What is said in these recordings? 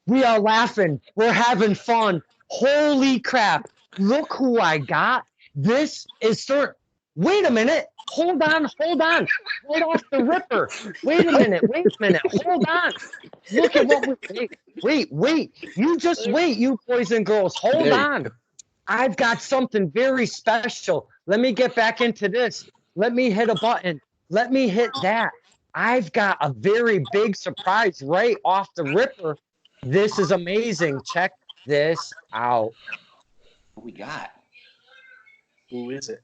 We are laughing. We're having fun. Holy crap. Look who I got. This is Sir. Wait a minute. Hold on. Hold on. Hold off the ripper. Wait a minute. Wait a minute. Hold on. Look at what we. Wait. You just wait, you boys and girls. Hold on. I've got something very special. Let me get back into this. Let me hit a button. Let me hit that. I've got a very big surprise right off the ripper. This is amazing. Check this out. What we got? Who is it?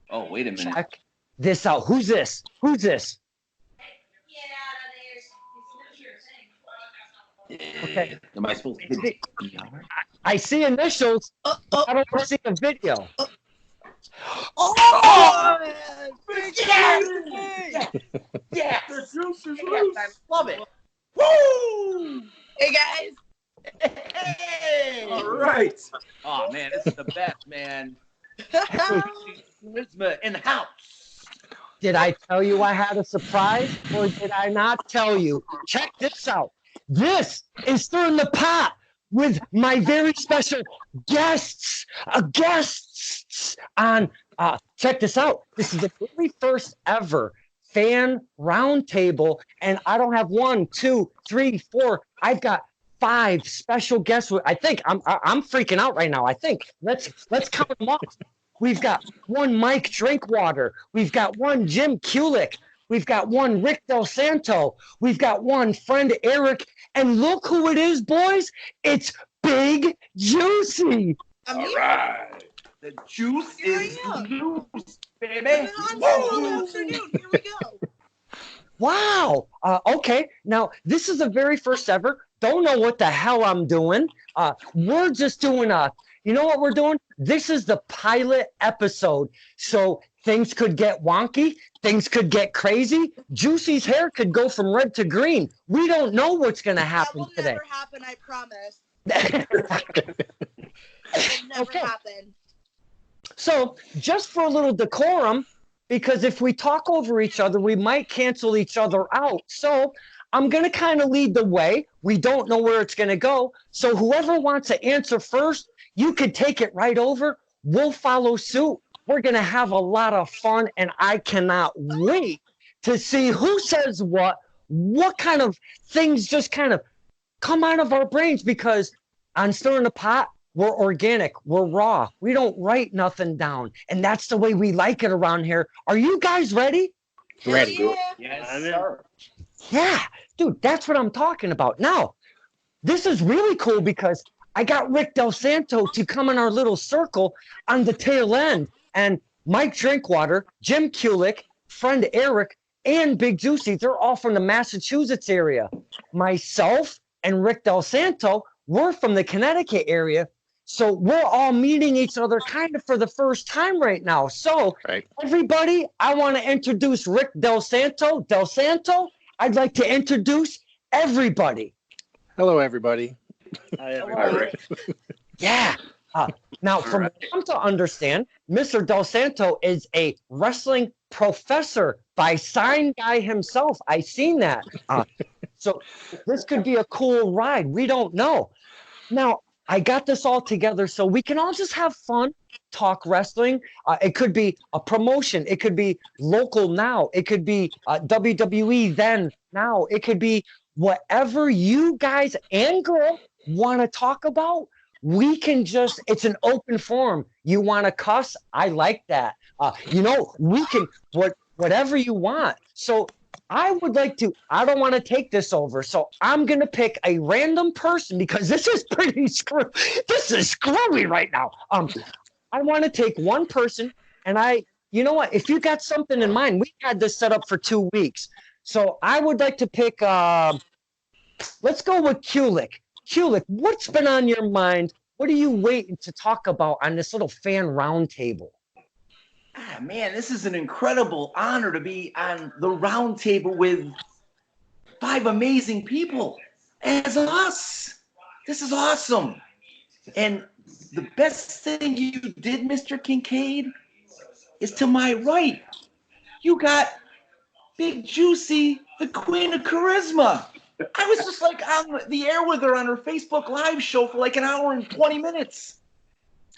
Oh, wait a minute. Check this out. Who's this? Who's this? Okay. Am I supposed to be I see initials. I don't see a video. Oh, yeah! Yeah! The juice is loose. I love it. Woo! Hey, guys! Hey! All right. Oh, man, this is the best, man. Charisma in the house. Did I tell you I had a surprise or did I not tell you? Check this out. This is Stirring the Pot with my very special guests. Guests on, check this out. This is the very first ever fan roundtable. And I don't have 1, 2, 3, 4. I've got 5 special guests. I think I'm freaking out right now. I think let's count them off. We've got 1 Mike Drinkwater. We've got 1 Jim Kulik. We've got 1 Rick Del Santo. We've got 1 friend Erick. And look who it is, boys. It's Big Juicy. All right. The juice is loose, baby. Woo! Here we go. Wow. Okay. Now, this is the very first ever. Don't know what the hell I'm doing. We're just doing you know what we're doing? This is the pilot episode. So things could get wonky. Things could get crazy. Juicy's hair could go from red to green. We don't know what's going to happen today. That will never happen, I promise. It will never happen. So just for a little decorum, because if we talk over each other, we might cancel each other out. So I'm going to kind of lead the way. We don't know where it's going to go. So whoever wants to answer first, you could take it right over. We'll follow suit. We're going to have a lot of fun, and I cannot wait to see who says what kind of things just kind of come out of our brains, because on Stirring the Pot, we're organic, we're raw. We don't write nothing down, and that's the way we like it around here. Are you guys ready? Ready. Yeah. Yes, sir. Yeah, dude, that's what I'm talking about. Now, this is really cool because I got Rick Del Santo to come in our little circle on the tail end. And Mike Drinkwater, Jim Kulik, friend Erick, and Big Juicy, they're all from the Massachusetts area. Myself and Rick Del Santo, we're from the Connecticut area. So we're all meeting each other kind of for the first time right now. So everybody, I want to introduce Rick Del Santo. Del Santo, I'd like to introduce everybody. Hello, everybody. Hi, everybody. Yeah. Now, from what I'm to understand, Mr. Del Santo is a wrestling professor by Sign Guy himself. I seen that. So this could be a cool ride. We don't know. Now, I got this all together so we can all just have fun, talk wrestling. It could be a promotion. It could be local now. It could be WWE then, now. It could be whatever you guys and girl want to talk about. We can just, it's an open forum. You want to cuss? I like that. We can, whatever you want. So I would like to, I don't want to take this over. So I'm going to pick a random person because this is pretty this is screwy right now. I want to take one person and you know what? If you got something in mind, we had this set up for 2 weeks. So I would like to pick, let's go with Kulik. Kulik, what's been on your mind? What are you waiting to talk about on this little fan roundtable? Ah, man, this is an incredible honor to be on the round table with 5 amazing people as us. This is awesome. And the best thing you did, Mr. Kincaid, is to my right. You got Big Juicy, the queen of charisma. I was just like on the air with her on her Facebook Live show for like an hour and 20 minutes.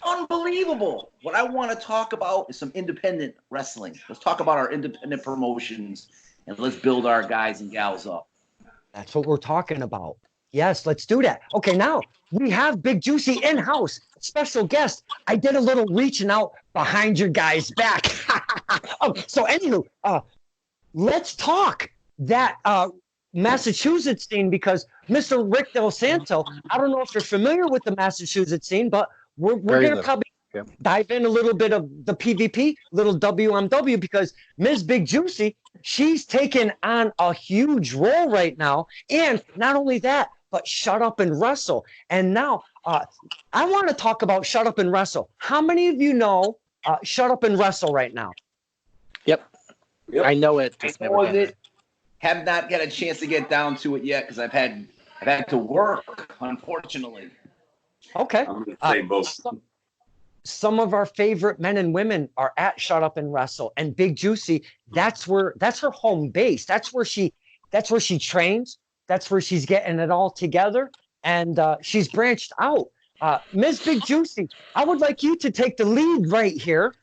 Unbelievable. What I want to talk about is some independent wrestling. Let's talk about our independent promotions and let's build our guys and gals up. That's what we're talking about. Yes, let's do that. Okay, now we have Big Juicy in-house. Special guest. I did a little reaching out behind your guys' back. So anywho, let's talk that Massachusetts scene, because Mr. Rick Del Santo, I don't know if you're familiar with the Massachusetts scene, but we're going to probably dive in a little bit of the PvP, little WMW, because Ms. Big Juicy, she's taken on a huge role right now. And not only that, but Shut Up and Wrestle. And now I want to talk about Shut Up and Wrestle. How many of you know Shut Up and Wrestle right now? Yep. I know it. I know it. Have not got a chance to get down to it yet because I've had to work, unfortunately. Okay. I'm going to say both. Some of our favorite men and women are at Shut Up and Wrestle, and Big Juicy, that's her home base. That's where she trains. That's where she's getting it all together, and she's branched out. Ms. Big Juicy, I would like you to take the lead right here.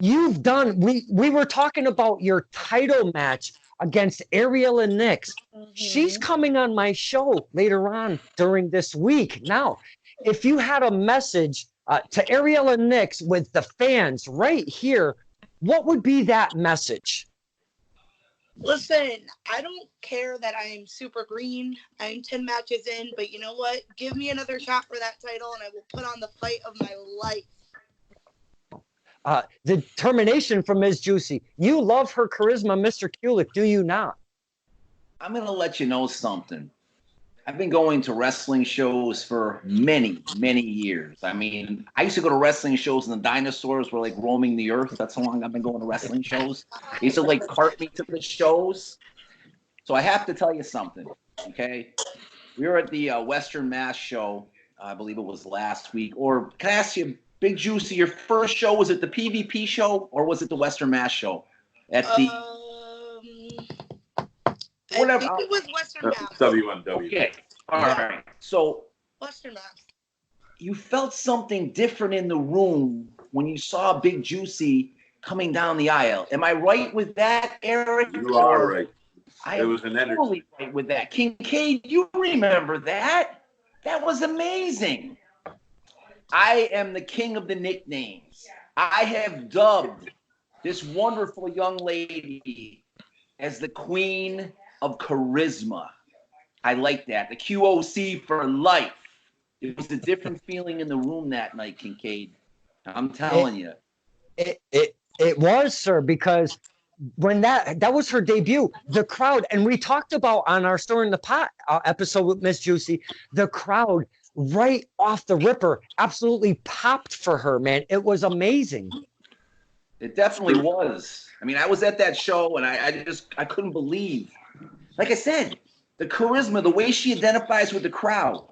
You've done. We were talking about your title match against Ariella Nix. She's coming on my show later on during this week. Now, if you had a message to Ariella Nix with the fans right here, what would be that message? Listen, I don't care that I'm super green. I'm 10 matches in, but you know what? Give me another shot for that title, and I will put on the fight of my life. Determination from Ms. Juicy. You love her charisma, Mr. Kulik, do you not? I'm going to let you know something. I've been going to wrestling shows for many, many years. I mean, I used to go to wrestling shows and the dinosaurs were like roaming the earth. That's how long I've been going to wrestling shows. They used to like cart me to the shows. So I have to tell you something, okay? We were at the Western Mass show, I believe it was last week. Or can I ask you, Big Juicy, your first show, was it the PvP show or was it the Western Mass show? At the whatever. I think it was Western Mass. WMW. Okay. All right. So Western Mass. You felt something different in the room when you saw Big Juicy coming down the aisle. Am I right with that, Eric? You are right. I was totally right with that. Kincaid, you remember that? That was amazing. I am the king of the nicknames. I have dubbed this wonderful young lady as the queen of charisma. I like that. The QOC for life. It was a different feeling in the room that night, Kincaid. I'm telling you. It was, sir, because when that was her debut, the crowd, and we talked about on our Story in the Pot episode with Miss Juicy, the crowd right off the ripper absolutely popped for her, man. It was amazing. It definitely was. I mean, I was at that show and I couldn't believe, like I said, the charisma, the way she identifies with the crowd.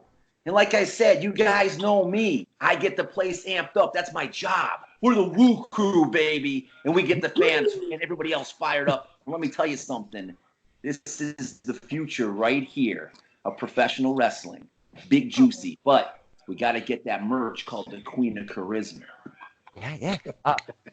And like I said, you guys know me. I get the place amped up. That's my job. We're the Woo Crew, baby. And we get the fans and everybody else fired up. And let me tell you something. This is the future right here of professional wrestling. Big Juicy. But we got to get that merch called the Queen of Charisma. Yeah.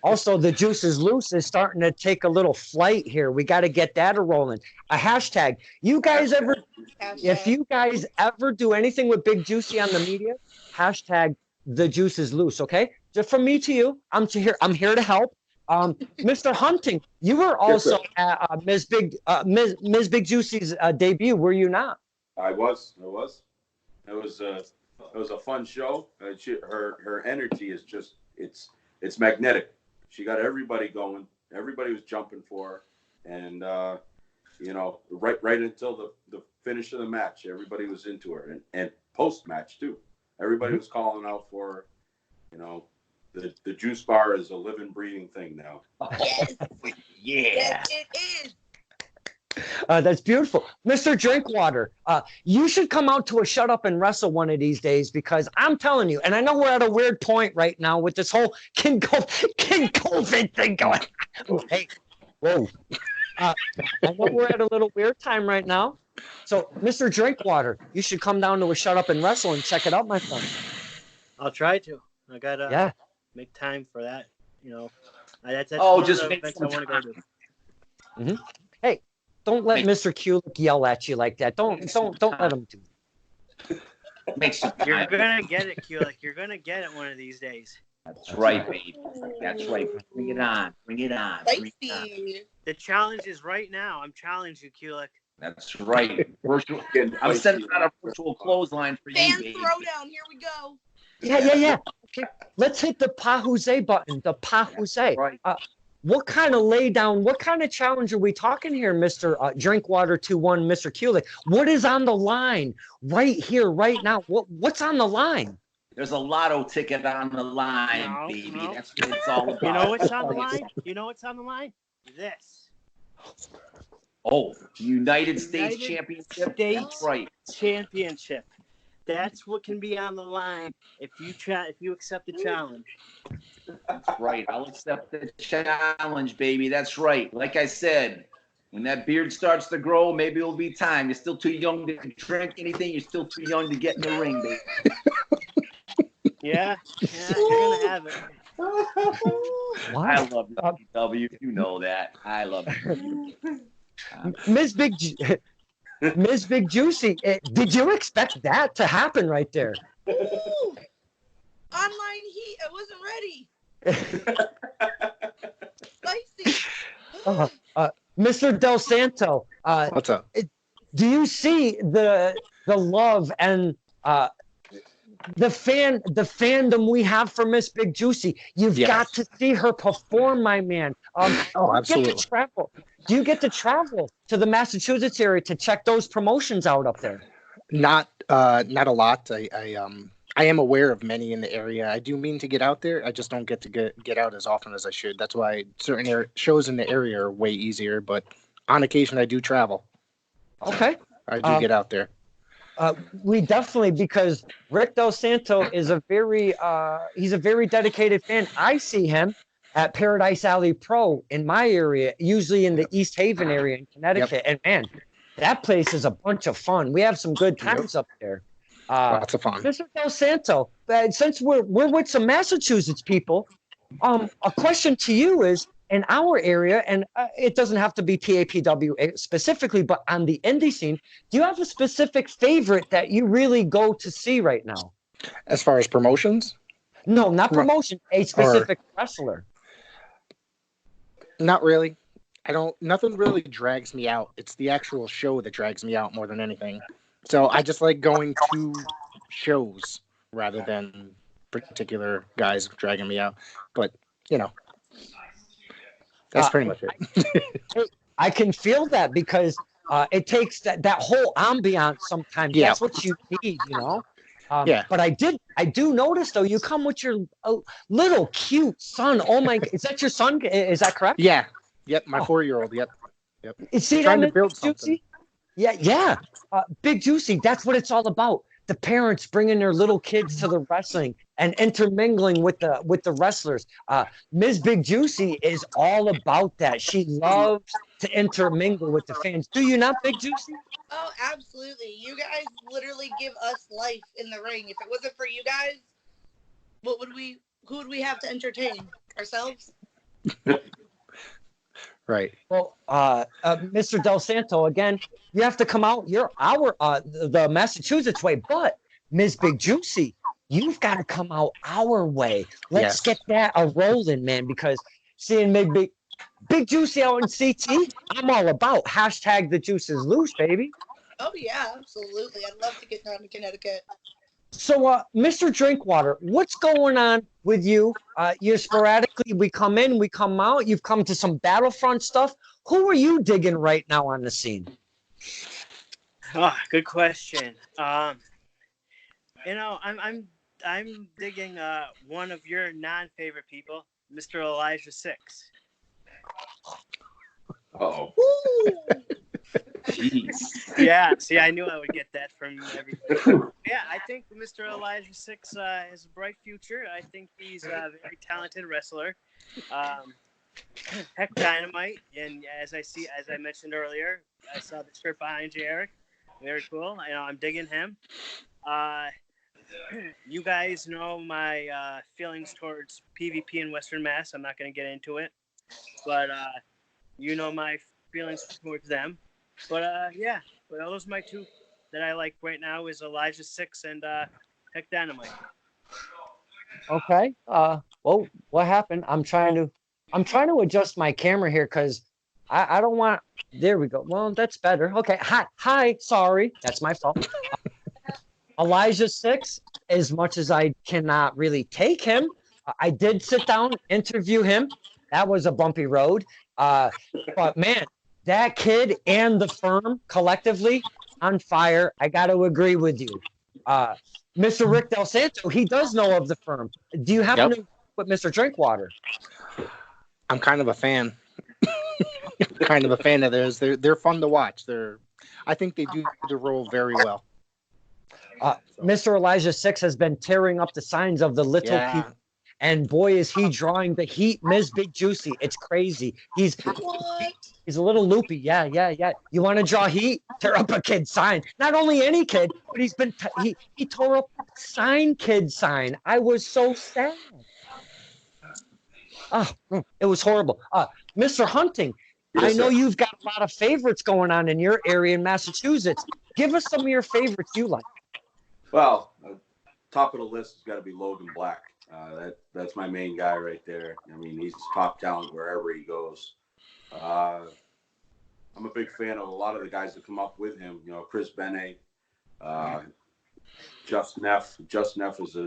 Also, the Juice is Loose is starting to take a little flight here. We got to get that rolling. A hashtag. You guys ever, if you guys ever do anything with Big Juicy on the media, hashtag the Juice is Loose. Okay, just from me to you. I'm here to help. Mr. Hunting, you were also at Ms. Big Juicy's debut, were you not? I was. It was a fun show. Her energy is just it's magnetic. She got everybody going. Everybody was jumping for her, and right until the finish of the match, everybody was into her, and post match too. Everybody was calling out for her. You know, the juice bar is a living, breathing thing now. Yes. Yeah. Yes, it is. That's beautiful. Mr. Drinkwater, you should come out to a Shut Up and Wrestle one of these days, because I'm telling you, and I know we're at a weird point right now with this whole King COVID thing going. Hey, whoa. I know we're at a little weird time right now. So, Mr. Drinkwater, you should come down to a Shut Up and Wrestle and check it out, my friend. I'll try to. I gotta Yeah. make time for that. That's Oh, one of just the make events some I want to go to. Mm-hmm. Hey, don't let Mr. Kulik yell at you like that. Don't let him do it. Make some You're time. gonna get it, Kulik. You're gonna get it one of these days. That's right, baby. That's right. Bring it on. Bring it on. Bring it on. Spicy. The challenge is right now. I'm challenging you, Kulik. That's right. Virtual. I'm sending out a virtual clothesline for you, Fan baby. throwdown. Here we go. Yeah. Okay, let's hit the Pahuze button. The Pahuze. Right. What kind of lay down? What kind of challenge are we talking here, Mr. Drinkwater 2-1, Mr. Kulik? What is on the line right here, right now? What's on the line? There's a lotto ticket on the line, No, baby. no. That's what it's all about. You know what's on the line? You know what's on the line? This. Oh, United States United Championship. States That's right. Championship. That's what can be on the line if you accept the challenge. That's right. I'll accept the challenge, baby. That's right. Like I said, when that beard starts to grow, maybe it'll be time. You're still too young to drink anything. You're still too young to get in the ring, baby. Yeah, you're gonna have it. What? I love W. You know that. I love you. Ms. Ms. Big Juicy, did you expect that to happen right there? Ooh. Online heat. I wasn't ready. Spicy. Mr. Del Santo, What's up? do you see the love and the fandom we have for Miss Big Juicy? You've Yes. got to see her perform, my man. Absolutely. Do you get to travel to the Massachusetts area to check those promotions out up there? Not a lot. I am aware of many in the area. I do mean to get out there. I just don't get to get out as often as I should. That's why certain shows in the area are way easier. But on occasion, I do travel. Okay. I do get out there. We definitely, because Rick Del Santo is he's a very dedicated fan. I see him at Paradise Alley Pro in my area, usually in the East Haven area in Connecticut. And man, that place is a bunch of fun. We have some good times up there. Lots of fun. Mr. Del Santo, since we're with some Massachusetts people, a question to you is, in our area, and it doesn't have to be PAPW specifically, but on the indie scene, do you have a specific favorite that you really go to see right now? As far as promotions? No, not promotion, a specific wrestler. Not really. Nothing really drags me out. It's the actual show that drags me out more than anything. So I just like going to shows rather than particular guys dragging me out. But, that's pretty much it. I can feel that because it takes that whole ambiance sometimes. Yeah. That's what you need, Yeah. But I do notice, though, you come with your little cute son. Oh, my, is that your son? Is that correct? Yeah. Yep, my 4-year-old. Yep. See Trying that, to build Big something. Juicy? Yeah. Big Juicy, that's what it's all about. The parents bringing their little kids to the wrestling and intermingling with the wrestlers. Ms. Big Juicy is all about that. She loves to intermingle with the fans. Do you not, Big Juicy? Oh, absolutely. You guys literally give us life in the ring. If it wasn't for you guys, who would we have to entertain? Ourselves? Right. Well, Mr. Del Santo, again, you have to come out. You're the Massachusetts way, but Ms. Big Juicy, you've got to come out our way. Let's get that rolling, man, because seeing Big Juicy out in CT, I'm all about. # the juice is loose, baby. Oh, yeah, absolutely. I'd love to get down to Connecticut. So, Mr. Drinkwater, what's going on with you? You sporadically, we come in, we come out. You've come to some Battlefront stuff. Who are you digging right now on the scene? Oh, good question. I'm digging one of your non-favorite people, Mr. Elijah 6. Uh-oh. Jeez. Yeah, see, I knew I would get that from everybody. Yeah, I think Mr. Elijah 6 has a bright future. I think he's a very talented wrestler. Heck Dynamite, and as I mentioned earlier, I saw the shirt behind you, Eric. Very cool. I'm digging him. You guys know my feelings towards PvP in Western Mass. I'm not going to get into it, but you know my feelings towards them. But but those are my two that I like right now is Elijah 6 and Heck Dynamite. Okay. Well, what happened? I'm trying to adjust my camera here because I don't want. There we go. Well, that's better. Okay. Hi. Sorry, that's my fault. Elijah 6. As much as I cannot really take him, I did sit down, interview him. That was a bumpy road. But man, that kid and the firm collectively on fire. I got to agree with you. Mr. Rick Del Santo, he does know of the firm. Do you happen to know with Mr. Drinkwater? I'm kind of a fan. Kind of a fan of theirs. They're fun to watch. I think they do the role very well. Mr. Elijah 6 has been tearing up the signs of the little people. And boy, is he drawing the heat. Ms. Big Juicy. It's crazy. He's a little loopy. Yeah. You want to draw heat? Tear up a kid's sign. Not only any kid, but he tore up sign kid sign. I was so sad. Oh, it was horrible. Mr. Hunting, I know you've got a lot of favorites going on in your area in Massachusetts. Give us some of your favorites you like. Well, top of the list has got to be Logan Black. That's my main guy right there. I mean, he's top talent wherever he goes. I'm a big fan of a lot of the guys that come up with him. You know, Chris Bene, Just Neff. Just Neff is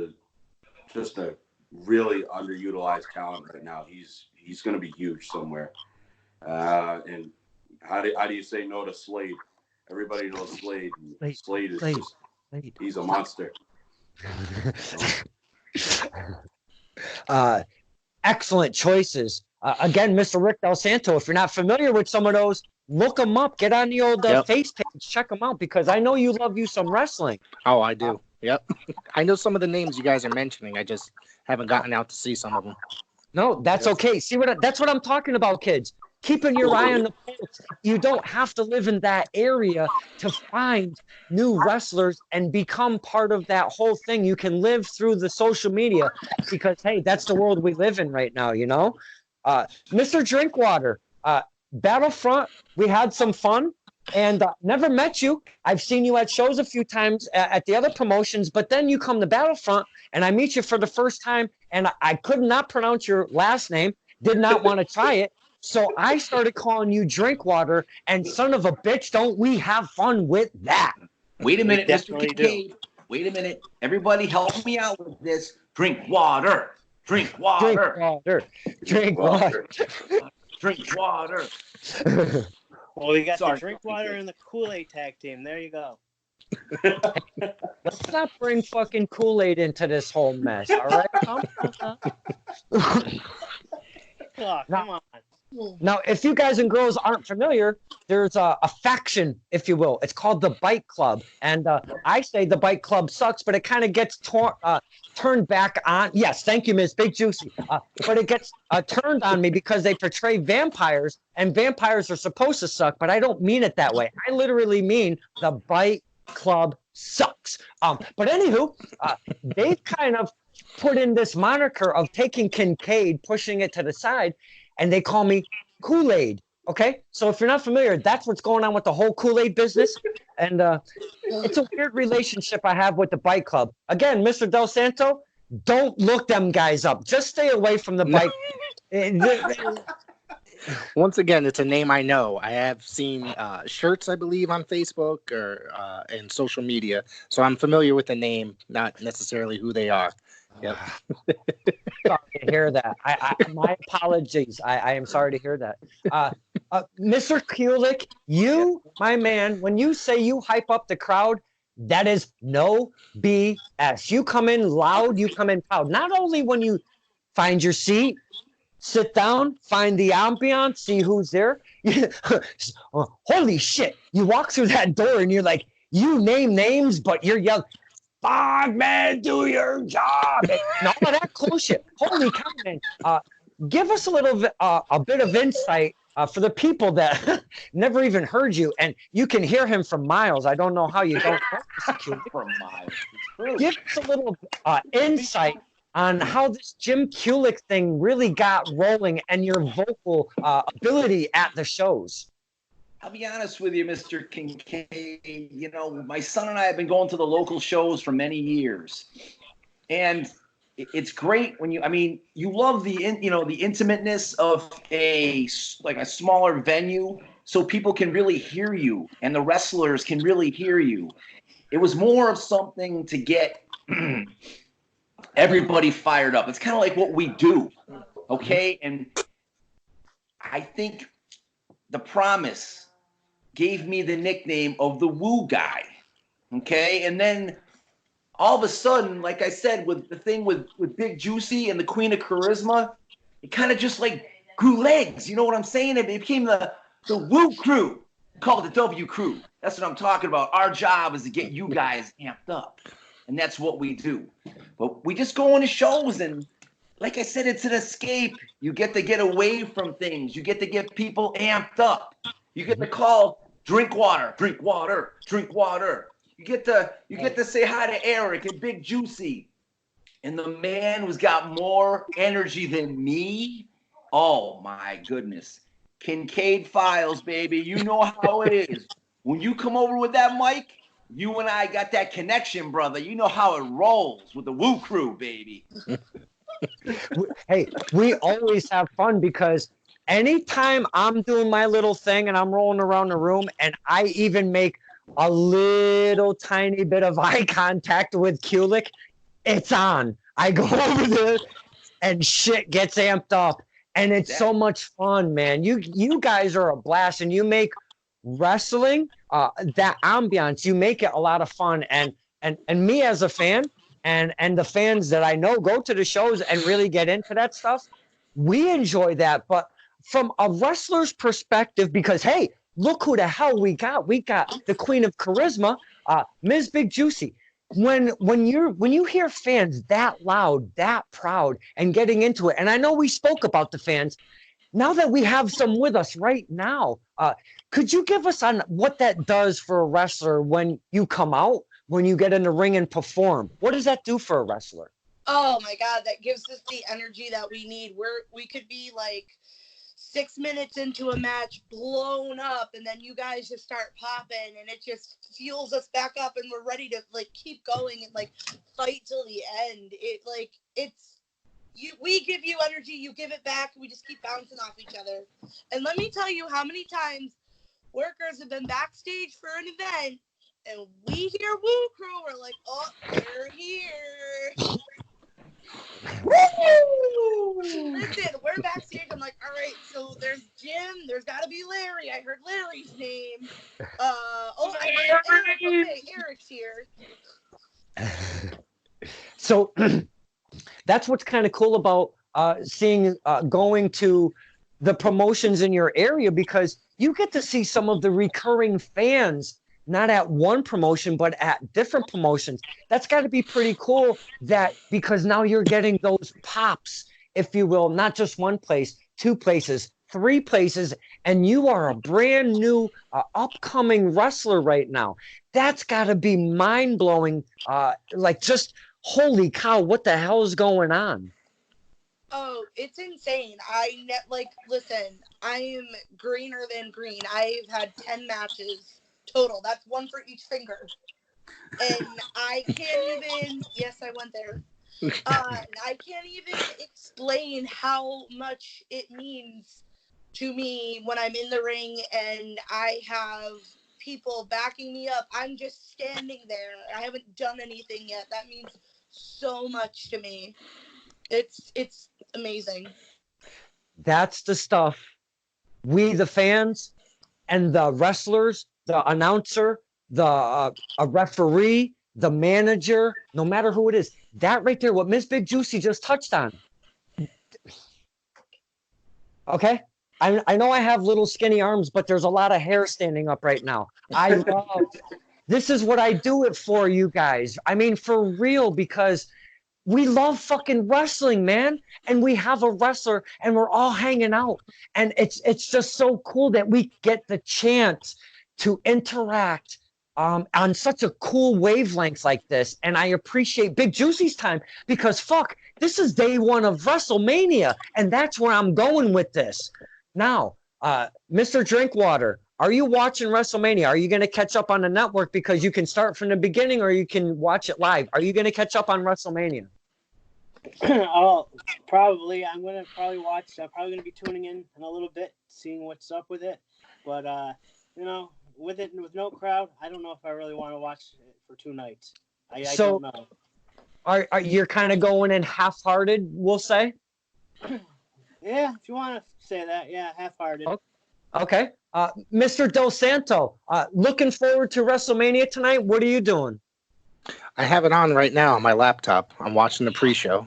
just a really underutilized talent right now. He's going to be huge somewhere. And how do you say no to Slade? Everybody knows Slade. Slade is just he's a monster. Excellent choices. Again, Mr. Rick Del Santo, if you're not familiar with some of those, look them up. Get on the old face page. Check them out because I know you love you some wrestling. Oh, I do. Yep. I know some of the names you guys are mentioning. I just haven't gotten out to see some of them. No, that's okay. See that's what I'm talking about, kids. Keeping your eye on the pulse. You don't have to live in that area to find new wrestlers and become part of that whole thing. You can live through the social media because, hey, that's the world we live in right now, you know? Mr. Drinkwater, Battlefront, we had some fun and never met you. I've seen you at shows a few times at the other promotions, but then you come to Battlefront and I meet you for the first time and I could not pronounce your last name, did not want to try it. So I started calling you Drinkwater, and son of a bitch, don't we have fun with that? Wait a minute, Mr. Kincaid. Wait a minute. Everybody help me out with this. Drink water. Drink water. Drink water. Drink water. Well, we got the Drinkwater and the Kool-Aid tag team. There you go. Let's not bring fucking Kool-Aid into this whole mess, all right? Come on. Now, if you guys and girls aren't familiar, there's a faction, if you will. It's called the Bike Club. And I say the Bike Club sucks, but it kind of gets turned back on. Yes, thank you, Ms. Big Juicy. But it gets turned on me because they portray vampires, and vampires are supposed to suck, but I don't mean it that way. I literally mean the Bike Club sucks. But anywho, they've kind of put in this moniker of taking Kincaid, pushing it to the side, and they call me Kool-Aid. Okay, so if you're not familiar, that's what's going on with the whole Kool-Aid business, and it's a weird relationship I have with the Bike Club. Again, Mr. Del Santo, don't look them guys up. Just stay away from the bike. Once again, it's a name I know. I have seen shirts, I believe, on Facebook or and social media, so I'm familiar with the name, not necessarily who they are. Yep. Sorry to hear that. My apologies. I am sorry to hear that. Mr. Kulik, you, my man, when you say you hype up the crowd, that is no BS. You come in loud, you come in proud. Not only when you find your seat, sit down, find the ambiance, see who's there. Holy shit. You walk through that door and you're like, you name names, but you're yelling, "Fuck, man, do your job." And all of that close shit. Holy cow, man. give us a bit of insight for the people that never even heard you, and you can hear him from miles. I don't know how you don't know this, Kulik. For miles. It's true. Give us a little insight on how this Jim Kulik thing really got rolling and your vocal ability at the shows. I'll be honest with you, Mr. Kincaid. You know, my son and I have been going to the local shows for many years, and it's great when you love the intimateness of a smaller venue, so people can really hear you and the wrestlers can really hear you. It was more of something to get everybody fired up. It's kind of like what we do, okay? And I think the Promise gave me the nickname of the Woo Guy, okay? And then all of a sudden, like I said, with the thing with Big Juicy and the Queen of Charisma, it kind of just like grew legs. You know what I'm saying? It became the Woo Crew. Call it the W Crew. That's what I'm talking about. Our job is to get you guys amped up, and that's what we do. But we just go on to shows, and like I said, it's an escape. You get to get away from things. You get to get people amped up. You get to call Drinkwater, drink water, drink water. You get to say hi to Erick and Big Juicy. And the man who's got more energy than me, oh my goodness. Kincaid Files, baby. You know how it is. When you come over with that mic, you and I got that connection, brother. You know how it rolls with the Woo Crew, baby. Hey, we always have fun because anytime I'm doing my little thing and I'm rolling around the room and I even make a little tiny bit of eye contact with Kulik, it's on. I go over there and shit gets amped up. And it's so much fun, man. You guys are a blast, and you make wrestling, that ambiance, you make it a lot of fun. And me as a fan, and the fans that I know go to the shows and really get into that stuff, we enjoy that. But from a wrestler's perspective, because hey, look who the hell we got. We got the Queen of Charisma, Ms. Big Juicy. When you hear fans that loud, that proud, and getting into it, and I know we spoke about the fans. Now that we have some with us right now, could you give us on what that does for a wrestler when you come out, when you get in the ring and perform? What does that do for a wrestler? Oh my God, that gives us the energy that we need. We could be like 6 minutes into a match blown up, and then you guys just start popping, and it just fuels us back up, and we're ready to like keep going and like fight till the end. We give you energy, you give it back, and we just keep bouncing off each other. And let me tell you how many times workers have been backstage for an event and we hear Woo Crew, we're like, oh, they're here. Woo! Listen, we're backstage. I'm like, all right, so there's Jim. There's got to be Larry. I heard Larry's name. I heard Erick. Okay, Erick's here. So that's what's kind of cool about going to the promotions in your area, because you get to see some of the recurring fans, not at one promotion, but at different promotions. That's got to be pretty cool, because now you're getting those pops, if you will, not just one place, 2 places, 3 places, and you are a brand new upcoming wrestler right now. That's got to be mind-blowing. Just holy cow, what the hell is going on? Oh, it's insane. Listen, I am greener than green. I've had 10 matches total. That's 1 for each finger. And I can't even, yes, I went there. I can't even explain how much it means to me when I'm in the ring and I have people backing me up. I'm just standing there. I haven't done anything yet. That means so much to me. It's amazing. That's the stuff we, the fans, and the wrestlers, the announcer, a referee, the manager, no matter who it is, that right there, what Miss Big Juicy just touched on. Okay? I know I have little skinny arms, but there's a lot of hair standing up right now. This is what I do it for, you guys. I mean, for real, because we love fucking wrestling, man. And we have a wrestler and we're all hanging out. And it's just so cool that we get the chance to interact on such a cool wavelength like this. And I appreciate Big Juicy's time because fuck, this is day one of WrestleMania. And that's where I'm going with this. Now, Mr. Drinkwater, are you watching WrestleMania? Are you going to catch up on the network because you can start from the beginning or you can watch it live? Are you going to catch up on WrestleMania? Oh, probably. I'm going to probably watch. I'm probably going to be tuning in a little bit, seeing what's up with it. But, you know, with no crowd, I don't know if I really want to watch it for 2 nights. I don't know. Are you're kind of going in half-hearted, we'll say? Yeah, if you want to say that, yeah, half-hearted. Okay. Mr. Dos Santo, looking forward to WrestleMania tonight. What are you doing? I have it on right now on my laptop. I'm watching the pre-show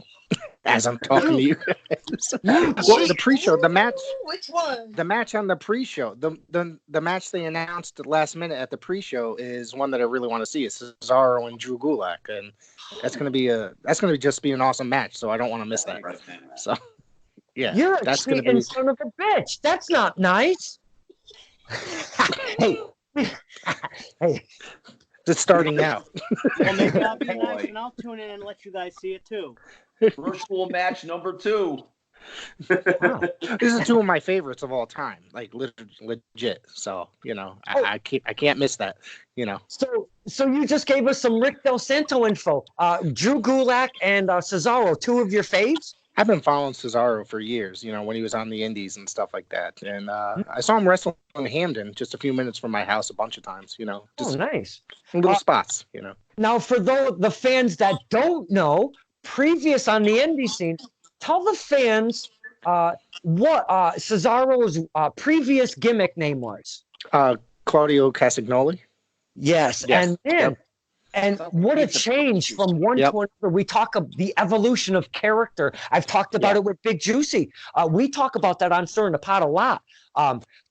as I'm talking to you guys. Well, the pre-show, the match. Which one? The match on the pre-show, the match they announced last minute at the pre-show is one that I really want to see. It's Cesaro and Drew Gulak, and that's gonna be just be an awesome match. So I don't want to miss that. So yeah, You're a that's gonna cheating be. son of a bitch. That's not nice. Hey, hey. Just starting out. Well, maybe I'll be nice and I'll tune in and let you guys see it too. Virtual match number 2. Wow. These are 2 of my favorites of all time, like legit. So you know, I can't miss that. You know. So you just gave us some Rick Del Santo info. Drew Gulak and Cesaro, 2 of your faves. I've been following Cesaro for years, you know, when he was on the indies and stuff like that. And I saw him wrestle in Hamden just a few minutes from my house a bunch of times, you know. Just nice. little spots, you know. Now, for the fans that don't know, previous on the indie scene, tell the fans what Cesaro's previous gimmick name was. Claudio Castagnoli. Yes. And then... Yep. And what a change from one to another. We talk of the evolution of character. I've talked about it with Big Juicy. We talk about that on Stirring the Pot a lot.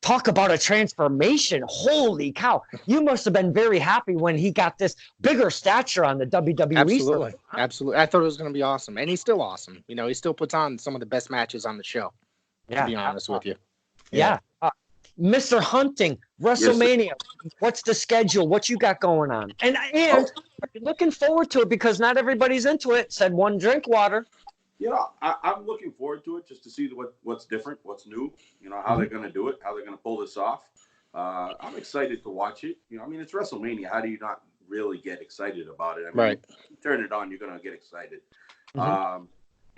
Talk about a transformation. Holy cow. You must have been very happy when he got this bigger stature on the WWE. Absolutely. Absolutely. I thought it was going to be awesome. And he's still awesome. You know, he still puts on some of the best matches on the show, to be honest with you. Yeah. Mr. Hunting, WrestleMania, what's the schedule? What you got going on? And looking forward to it because not everybody's into it, said one Drinkwater. You know, I'm looking forward to it just to see what's different, what's new, you know, how they're going to do it, how they're going to pull this off. I'm excited to watch it. You know, I mean, it's WrestleMania. How do you not really get excited about it? I mean, you turn it on, you're going to get excited.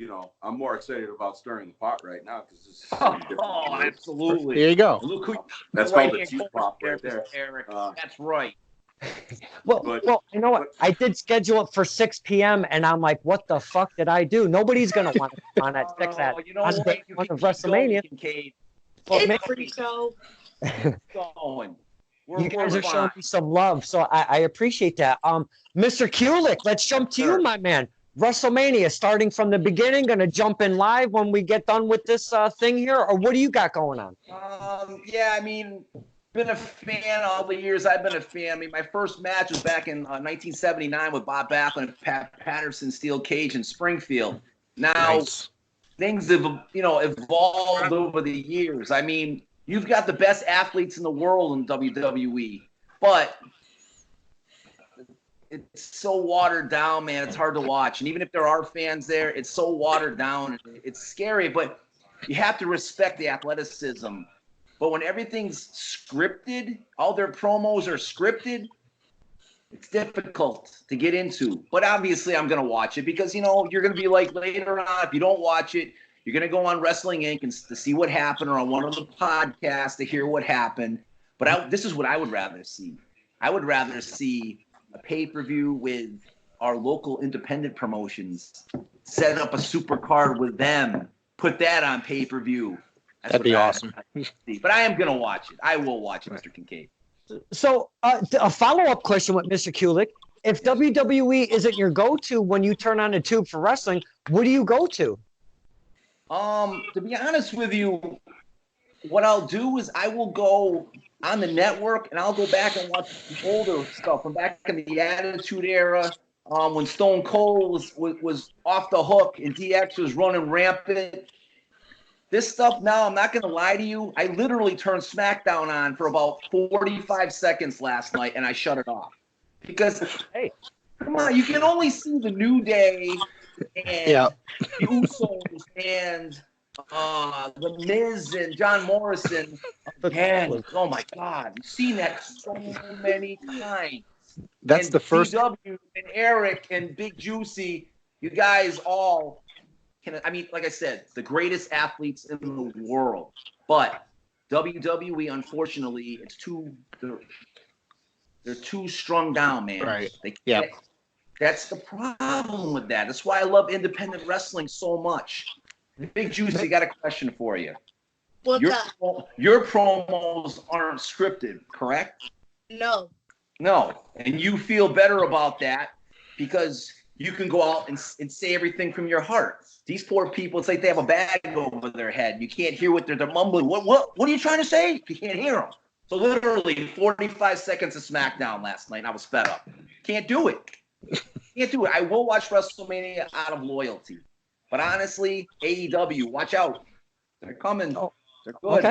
You know, I'm more excited about Stirring the Pot right now because this is absolutely. There you go. Look who that's called the cheap pop right there. Eric. That's right. Well, you know what? I did schedule it for 6 p.m. and I'm like, what the fuck did I do? Nobody's gonna want to on at 6 on day one of WrestleMania. Kincaid. It's free show. Going. You guys are showing me some love, so I appreciate that. Mr. Kulik, let's jump to you, my man. WrestleMania, starting from the beginning, going to jump in live when we get done with this thing here, or what do you got going on? Yeah, I mean, been a fan all the years I've been a fan. I mean, my first match was back in 1979 with Bob Backlund and Pat Patterson, Steel Cage in Springfield. Now, things have, you know, evolved over the years. I mean, you've got the best athletes in the world in WWE, but it's so watered down, man. It's hard to watch. And even if there are fans there, it's so watered down. It's scary, but you have to respect the athleticism. But when everything's scripted, all their promos are scripted, it's difficult to get into. But obviously, I'm going to watch it because, you know, you're going to be like later on, if you don't watch it, you're going to go on Wrestling Inc. and to see what happened or on one of the podcasts to hear what happened. But this is what I would rather see. I would rather see a pay-per-view with our local independent promotions, set up a super card with them, put that on pay-per-view. That'd be awesome. But I am going to watch it. I will watch it, Mr. Kincaid. So a follow-up question with Mr. Kulik. If WWE isn't your go-to when you turn on the tube for wrestling, what do you go to? To be honest with you, what I'll do is I will go on the network and I'll go back and watch the older stuff from back in the Attitude Era, when Stone Cold was off the hook and DX was running rampant. This stuff now, I'm not going to lie to you. I literally turned SmackDown on for about 45 seconds last night, and I shut it off. Because, hey, come on, you can only see the New Day and the Usos and the Miz and John Morrison. Again, oh my God, you've seen that so many times. That's and the first. DW and Erick and Big Juicy, you guys all can. I mean, like I said, the greatest athletes in the world. But WWE, unfortunately, they're too strung down, man. Right. They can't. That's the problem with that. That's why I love independent wrestling so much. Big Juicy, got a question for you. What's that? Your promos aren't scripted, correct? No. No. And you feel better about that because you can go out and say everything from your heart. These poor people, it's like they have a bag over their head. You can't hear what they're mumbling. What are you trying to say? You can't hear them. So literally 45 seconds of SmackDown last night, and I was fed up. Can't do it. Can't do it. I will watch WrestleMania out of loyalty. But honestly, AEW, watch out. They're coming. They're good.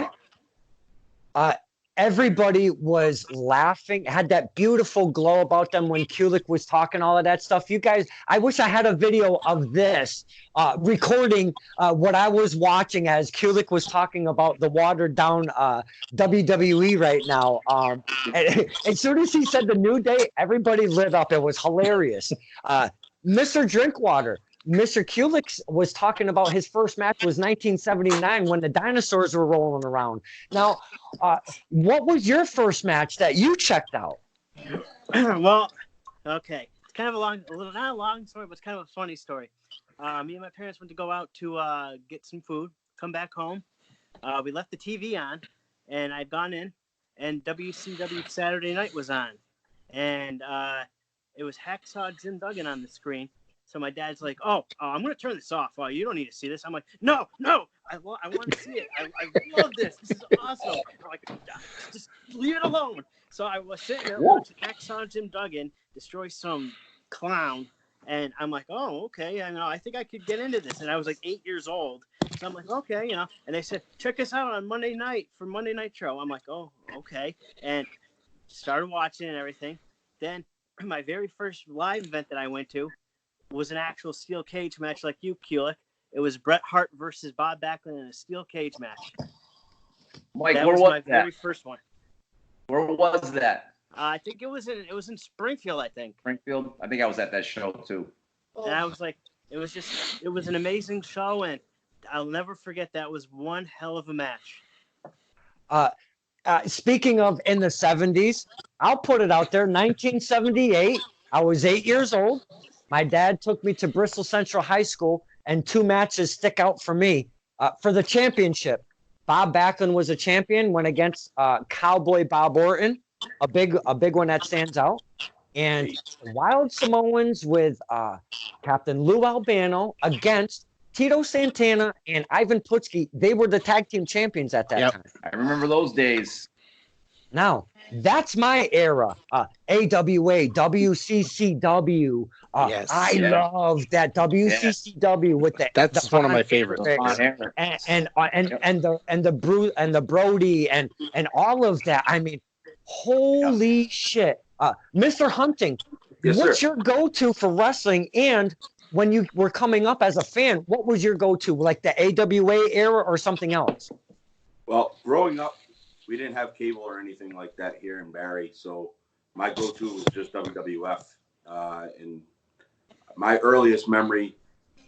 Okay. Everybody was laughing, had that beautiful glow about them when Kulik was talking all of that stuff. You guys, I wish I had a video of this recording what I was watching as Kulik was talking about the watered down WWE right now. And as soon as he said the New Day, everybody lit up. It was hilarious. Mr. Drinkwater. Mr. Kulik was talking about his first match was 1979 when the dinosaurs were rolling around. Now, what was your first match that you checked out? Well, okay. It's kind of not a long story, but it's kind of a funny story. Me and my parents went to go out to get some food, come back home. We left the TV on, and I'd gone in, and WCW Saturday Night was on. And it was Hacksaw Jim Duggan on the screen. So my dad's like, oh, I'm going to turn this off. You don't need to see this. I'm like, no, I want to see it. I love this. This is awesome. I'm like, just leave it alone. So I was sitting there watching Hacksaw Jim Duggan destroy some clown. And I'm like, oh, okay. I think I could get into this. And I was like 8 years old. So I'm like, okay, And they said, check us out on Monday night for Monday Nitro. I'm like, oh, okay. And started watching and everything. Then my very first live event that I went to was an actual steel cage match like you, Kulik. It was Bret Hart versus Bob Backlund in a steel cage match. Mike, that where was my very first one. Where was that? I think it was in Springfield, I think. Springfield? I think I was at that show too. And I was like, it was an amazing show, and I'll never forget that was one hell of a match. Speaking of in the 70s, I'll put it out there, 1978, I was 8 years old. My dad took me to Bristol Central High School, and two matches stick out for me. For the championship, Bob Backlund was a champion, went against Cowboy Bob Orton, a big one that stands out. And Wild Samoans with Captain Lou Albano against Tito Santana and Ivan Putski. They were the tag team champions at that time. I remember those days. Now, that's my era. AWA, WCCW. I love that WCCW with the. That's one of my favorites. And the Brody and all of that. I mean, holy shit, Mr. Hunting. Yes, what's sir. your go-to for wrestling? And when you were coming up as a fan, what was your go-to, like the AWA era or something else? Well, growing up, we didn't have cable or anything like that here in Barrie, so my go-to was just WWF. And my earliest memory,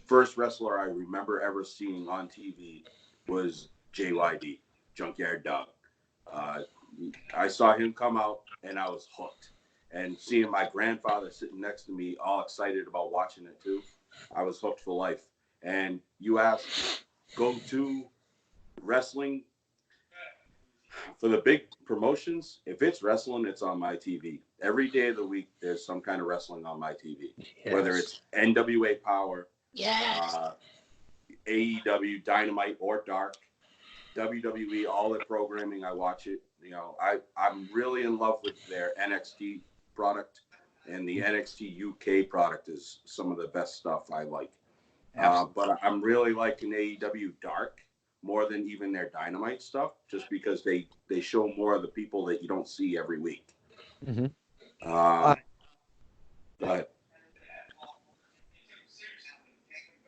first wrestler I remember ever seeing on TV was JYD, Junkyard Dog. I saw him come out, and I was hooked. And seeing my grandfather sitting next to me, all excited about watching it too, I was hooked for life. And you asked, go-to wrestling, for the big promotions, if it's wrestling, it's on my TV. Every day of the week, there's some kind of wrestling on my TV. Yes. Whether it's NWA Power, AEW, Dynamite, or Dark, WWE, all the programming, I watch it. I'm really in love with their NXT product. and the NXT UK product is some of the best stuff I like. Absolutely. But I'm really liking AEW Dark more than even their Dynamite stuff, just because they show more of the people that you don't see every week. Mm-hmm. Go ahead.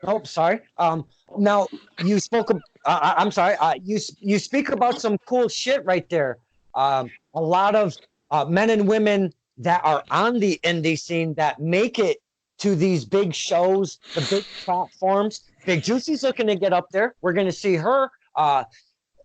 Oh, sorry. Now you spoke. I'm sorry. You speak about some cool shit right there. A lot of men and women that are on the indie scene that make it to these big shows, the big platforms. Big Juicy's looking to get up there. We're going to see her.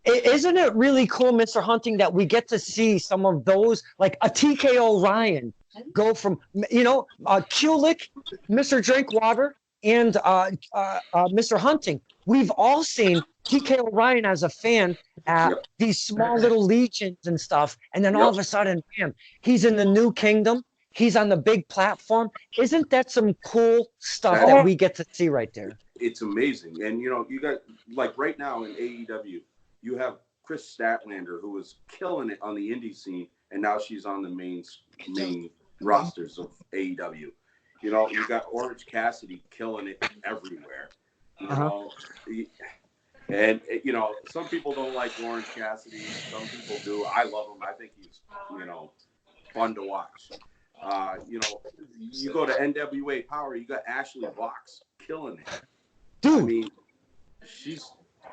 Isn't it really cool, Mr. Hunting, that we get to see some of those, like a TK O'Ryan, go from, Kulik, Mr. Drinkwater, and Mr. Hunting. We've all seen TK O'Ryan as a fan at these small little legions and stuff, and then all of a sudden, bam, he's in the new kingdom. He's on the big platform. Isn't that some cool stuff that we get to see right there? It's amazing. And, you got, like right now in AEW, you have Chris Statlander, who is killing it on the indie scene, and now she's on the main rosters of AEW. You got Orange Cassidy killing it everywhere. And some people don't like Orange Cassidy. Some people do. I love him. I think he's, fun to watch. You go to NWA Power, you got Ashley Vox killing it. Dude. I mean,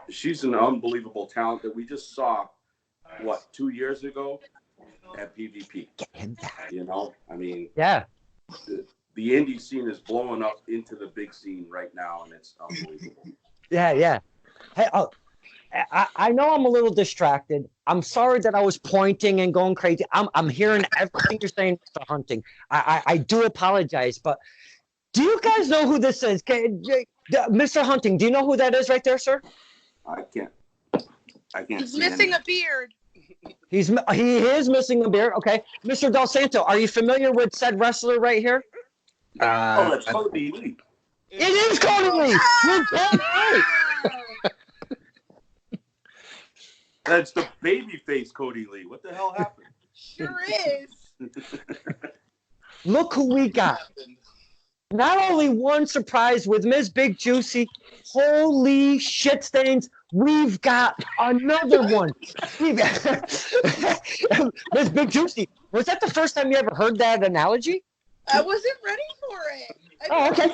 she's an unbelievable talent that we just saw, 2 years ago at PvP. I mean, yeah. The indie scene is blowing up into the big scene right now, and it's unbelievable. Yeah. Hey, I know I'm a little distracted. I'm sorry that I was pointing and going crazy. I'm hearing everything you're saying, Mr. Hunting. I do apologize, but do you guys know who this is? Mr. Hunting, do you know who that is right there, sir? I can't. He's missing a beard. He is missing a beard. Okay, Mr. Del Santo, are you familiar with said wrestler right here? That's Kodi Lee. It is Kodi Lee. You're damn right. That's the babyface Kodi Lee. What the hell happened? Sure is. Look who we got. Not only one surprise with Ms. Big Juicy, holy shit stains, we've got another one. Ms. Big Juicy, was that the first time you ever heard that analogy? I wasn't ready for it. Okay.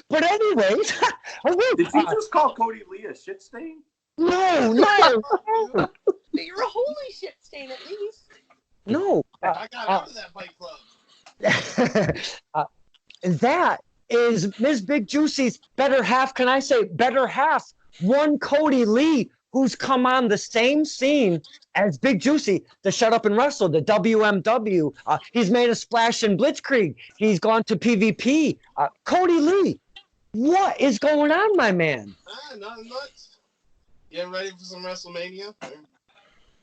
But anyways, did you just call Kodi Lee a shit stain? No. But you're a holy shit stain at least. No. I got out of that fight club. That is Ms. Big Juicy's better half. Can I say better half? One Kodi Lee, who's come on the same scene as Big Juicy, the Shut Up and Wrestle, the WMW. He's made a splash in Blitzkrieg. He's gone to PvP. Kodi Lee, what is going on, my man? Nothing much. Getting ready for some WrestleMania.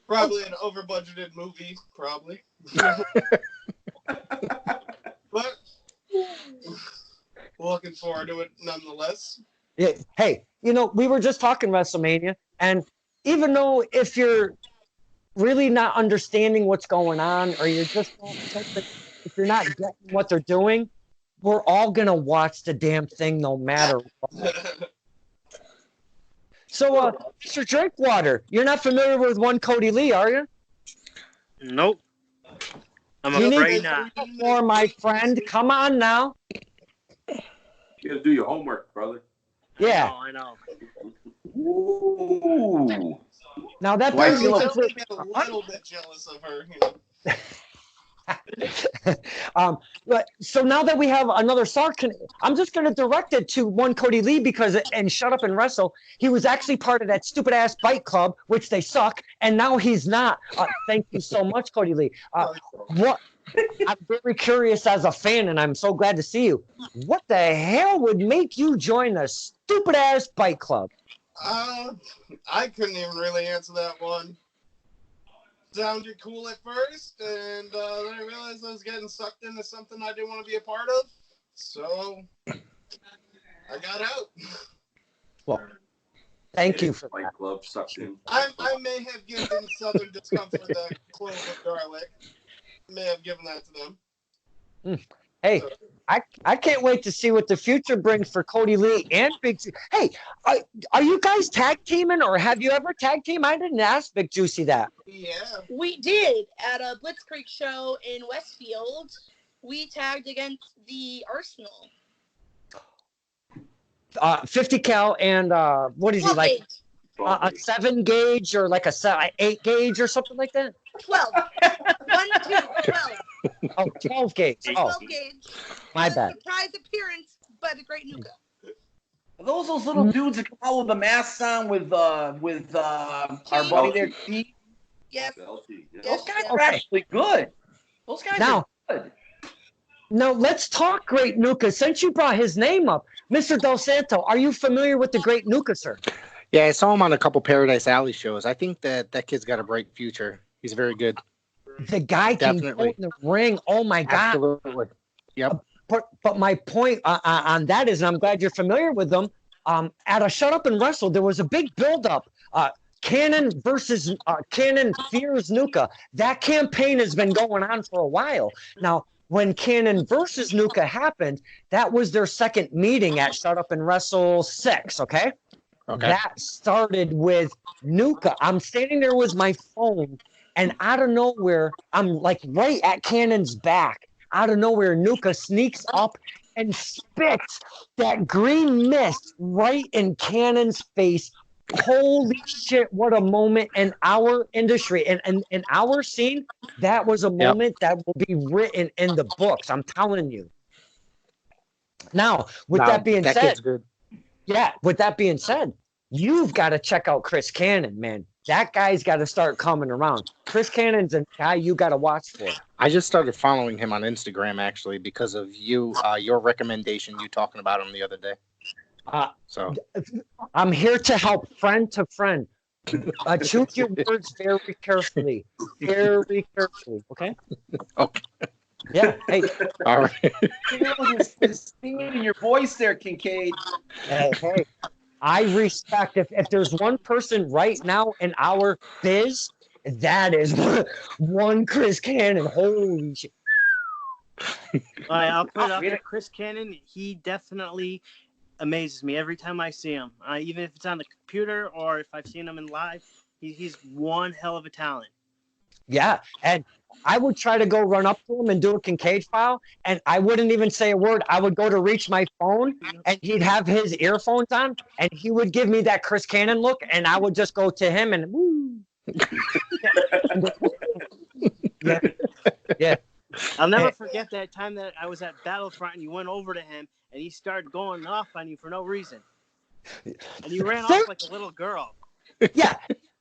Probably an over-budgeted movie, probably. But looking forward to it nonetheless. Yeah. Hey, we were just talking WrestleMania, and even though if you're really not understanding what's going on, or you're just if you're not getting what they're doing, we're all gonna watch the damn thing no matter what. So, Mr. Drinkwater, you're not familiar with one Kodi Lee, are you? Nope. I'm You afraid need not. more, my friend. Come on now. You gotta do your homework, brother. Yeah. I know. Ooh. Now that Well, I brings feel me I'm to a little bit jealous of her. But so now that we have another star, I'm just going to direct it to one Kodi Lee because in Shut Up and Wrestle, he was actually part of that stupid ass Fight Club, which they suck, and now he's not. Thank you so much, Kodi Lee. What? I'm very curious as a fan, and I'm so glad to see you. What the hell would make you join the stupid ass Fight Club? I couldn't even really answer that one. Sounded cool at first, and then I realized I was getting sucked into something I didn't want to be a part of. So I got out. Well, thank you for Fight that. Club sucked in. I may have given Southern Discomfort that clove of garlic. may have given that to them. Hey, I can't wait to see what the future brings for Kodi Lee and Big Juicy. Hey, are you guys tag teaming, or have you ever tag team? I didn't ask Big Juicy that. Yeah. We did at a Blitzkrieg show in Westfield. We tagged against the Arsenal. 50 cal and what is he like? A 7 gauge or like a 8 gauge or something like that? 12. 1, 2, 12. Oh, 12 gauge. Oh, 12 gauge. my bad. Surprise appearance by the great Nuka. Are those little dudes that come out with the masks on with our buddy there, Steve? Yes. Those guys are actually good. Those guys are good. Now, let's talk Great Nuka. Since you brought his name up, Mr. Del Santo, are you familiar with the Great Nuka, sir? Yeah, I saw him on a couple Paradise Alley shows. I think that kid's got a bright future. He's very good. The guy can go in the ring. Oh, my God. Absolutely. Yep. But my point on that is, and I'm glad you're familiar with them, at a Shut Up and Wrestle, there was a big buildup. Cannon versus Cannon fears Nuka. That campaign has been going on for a while. Now, when Cannon versus Nuka happened, that was their second meeting at Shut Up and Wrestle 6, okay? That started with Nuka. I'm standing there with my phone, and out of nowhere, I'm like right at Cannon's back. Out of nowhere, Nuka sneaks up and spits that green mist right in Cannon's face. Holy shit, what a moment in our industry. And in our scene, that was a moment that will be written in the books. I'm telling you. Now, with that being said, with that being said, you've got to check out Chris Cannon, man. That guy's got to start coming around. Chris Cannon's a guy you got to watch for. I just started following him on Instagram, actually, because of you, your recommendation, you talking about him the other day. So I'm here to help friend to friend. Choose your words very carefully. Very carefully, okay? Okay. Yeah. Hey. All right. It's in your voice there, Kincaid. Hey. I respect if there's one person right now in our biz, that is one Chris Cannon. Holy shit. I'll put it up there. Chris Cannon, he definitely amazes me every time I see him. Even if it's on the computer or if I've seen him in live, he's one hell of a talent. Yeah, and I would try to go run up to him and do a Kincaid file, and I wouldn't even say a word. I would go to reach my phone, and he'd have his earphones on, and he would give me that Chris Cannon look, and I would just go to him and woo. Yeah. I'll never forget that time that I was at Battlefront and you went over to him and he started going off on you for no reason. And you ran off like a little girl. Yeah.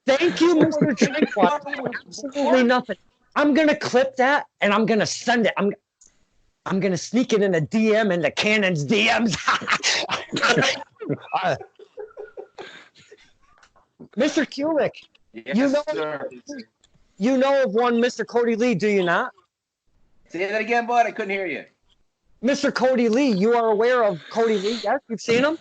Thank you, Mr. Drinkwater. Absolutely nothing. I'm going to clip that and I'm going to send it. I'm going to sneak it in a DM into Cannon's DMs. Mr. Kulik, you know of one Mr. Kodi Lee, do you not? Say that again, bud. I couldn't hear you. Mr. Kodi Lee, you are aware of Kodi Lee? Yes, you've seen him?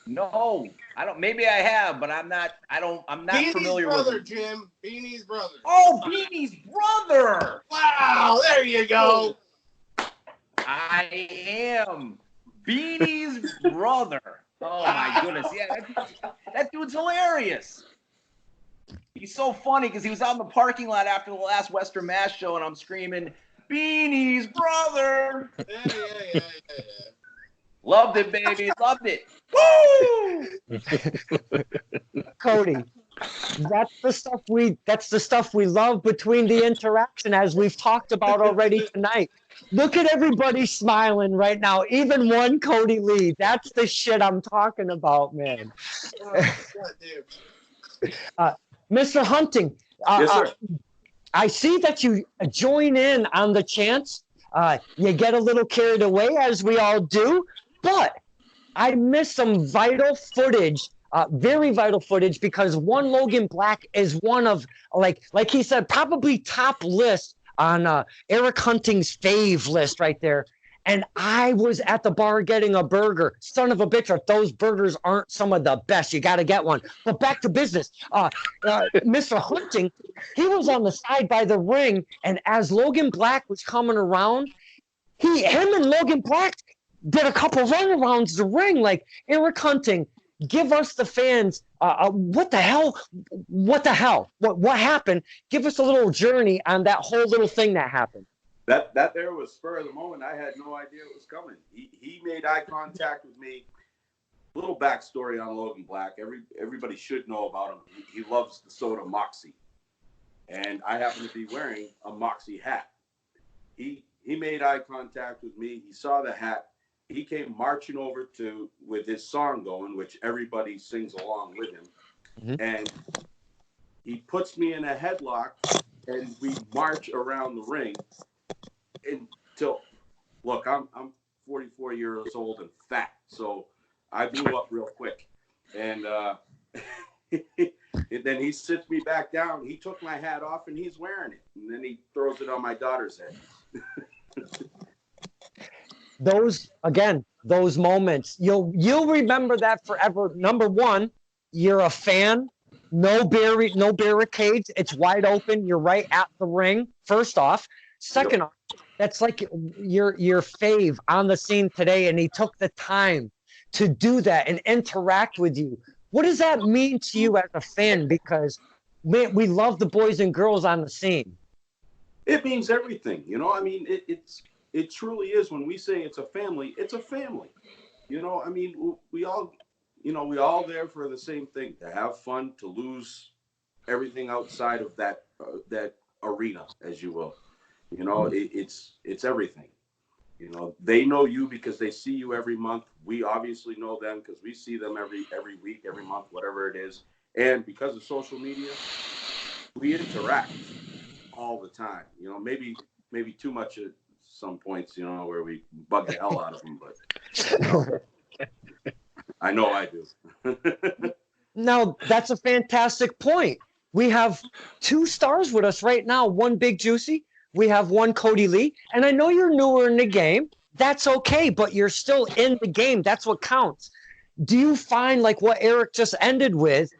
No, I don't. Maybe I have, but I'm not. I'm not Beanie's familiar brother, with him. Jim. Beanie's brother. Oh, Beanie's brother. Wow, there you go. I am Beanie's brother. Oh my goodness, yeah, that dude's hilarious. He's so funny because he was out in the parking lot after the last Western Mass show, and I'm screaming, "Beanie's brother!" Yeah. Loved it, baby. Loved it. Woo! Kodi, that's the stuff we love between the interaction, as we've talked about already tonight. Look at everybody smiling right now. Even one Kodi Lee. That's the shit I'm talking about, man. Mr. Hunting, Yes, sir. I see that you join in on the chants. You get a little carried away, as we all do, but I missed some vital footage, very vital footage, because one Logan Black is one of, like he said, probably top list on Erick Hunting's fave list right there. and I was at the bar getting a burger. Son of a bitch, if those burgers aren't some of the best, you got to get one. But back to business. Mr. Hunting, he was on the side by the ring, and as Logan Black was coming around, him and Logan Black did a couple runarounds the ring. Like, Erick Hunting, give us the fans, what the hell? What the hell? What happened? Give us a little journey on that whole little thing that happened. That there was spur of the moment. I had no idea it was coming. He made eye contact with me. Little backstory on Logan Black. Everybody should know about him. He loves the soda Moxie, and I happen to be wearing a Moxie hat. He made eye contact with me. He saw the hat. He came marching over with his song going, which everybody sings along with him, and he puts me in a headlock, and we march around the ring. Until, look, I'm 44 years old and fat, so I blew up real quick. And then he sits me back down. He took my hat off, and he's wearing it. And then he throws it on my daughter's head. Those moments, you'll remember that forever. Number one, you're a fan. No barricades. It's wide open. You're right at the ring. First off. Second off, that's like your fave on the scene today, and he took the time to do that and interact with you. What does that mean to you as a fan? Because we love the boys and girls on the scene. It means everything, you know. I mean, it truly is. When we say it's a family, it's a family. You know, I mean, we all there for the same thing: to have fun, to lose everything outside of that arena, as you will. You know, it's everything. You know, they know you because they see you every month. We obviously know them because we see them every week, every month, whatever it is. And because of social media, we interact all the time. You know, maybe too much at some points, you know, where we bug the hell out of them. But I know I do. No, that's a fantastic point. We have 2 stars with us right now. One Big Juicy. We have one Kodi Lee, and I know you're newer in the game. That's okay, but you're still in the game. That's what counts. Do you find, like what Erick just ended with,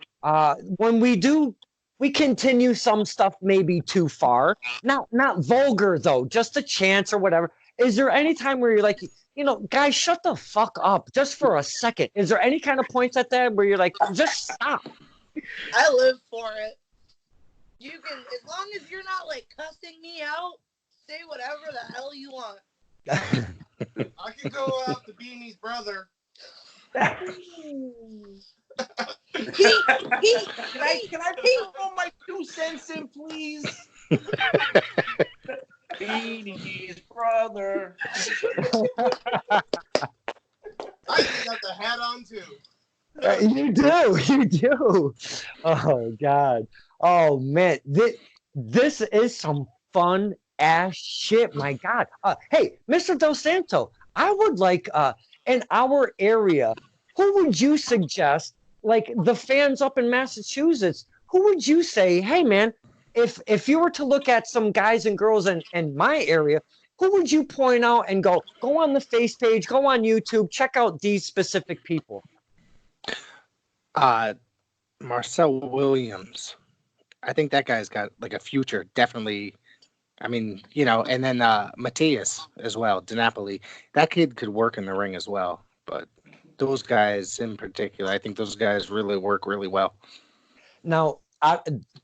when we continue some stuff maybe too far, not vulgar though, just a chance or whatever. Is there any time where you're like, you know, guys, shut the fuck up just for a second? Is there any kind of points at that where you're like, just stop? I live for it. You can, as long as you're not like cussing me out, say whatever the hell you want. I can go out to Beanie's brother. Can I throw my 2 cents in, please? Beanie's brother. I even got the hat on too. You do. Oh God. Oh man, this is some fun ass shit. My God. Hey, Mr. Dos Santo, I would like in our area, who would you suggest? Like the fans up in Massachusetts, who would you say, hey man, if you were to look at some guys and girls in my area, who would you point out and go on the face page, go on YouTube, check out these specific people? Marcel Williams. I think that guy's got like a future, definitely. I mean, you know, and then Matthias as well, DiNapoli. That kid could work in the ring as well. But those guys in particular, I think those guys really work really well. Now,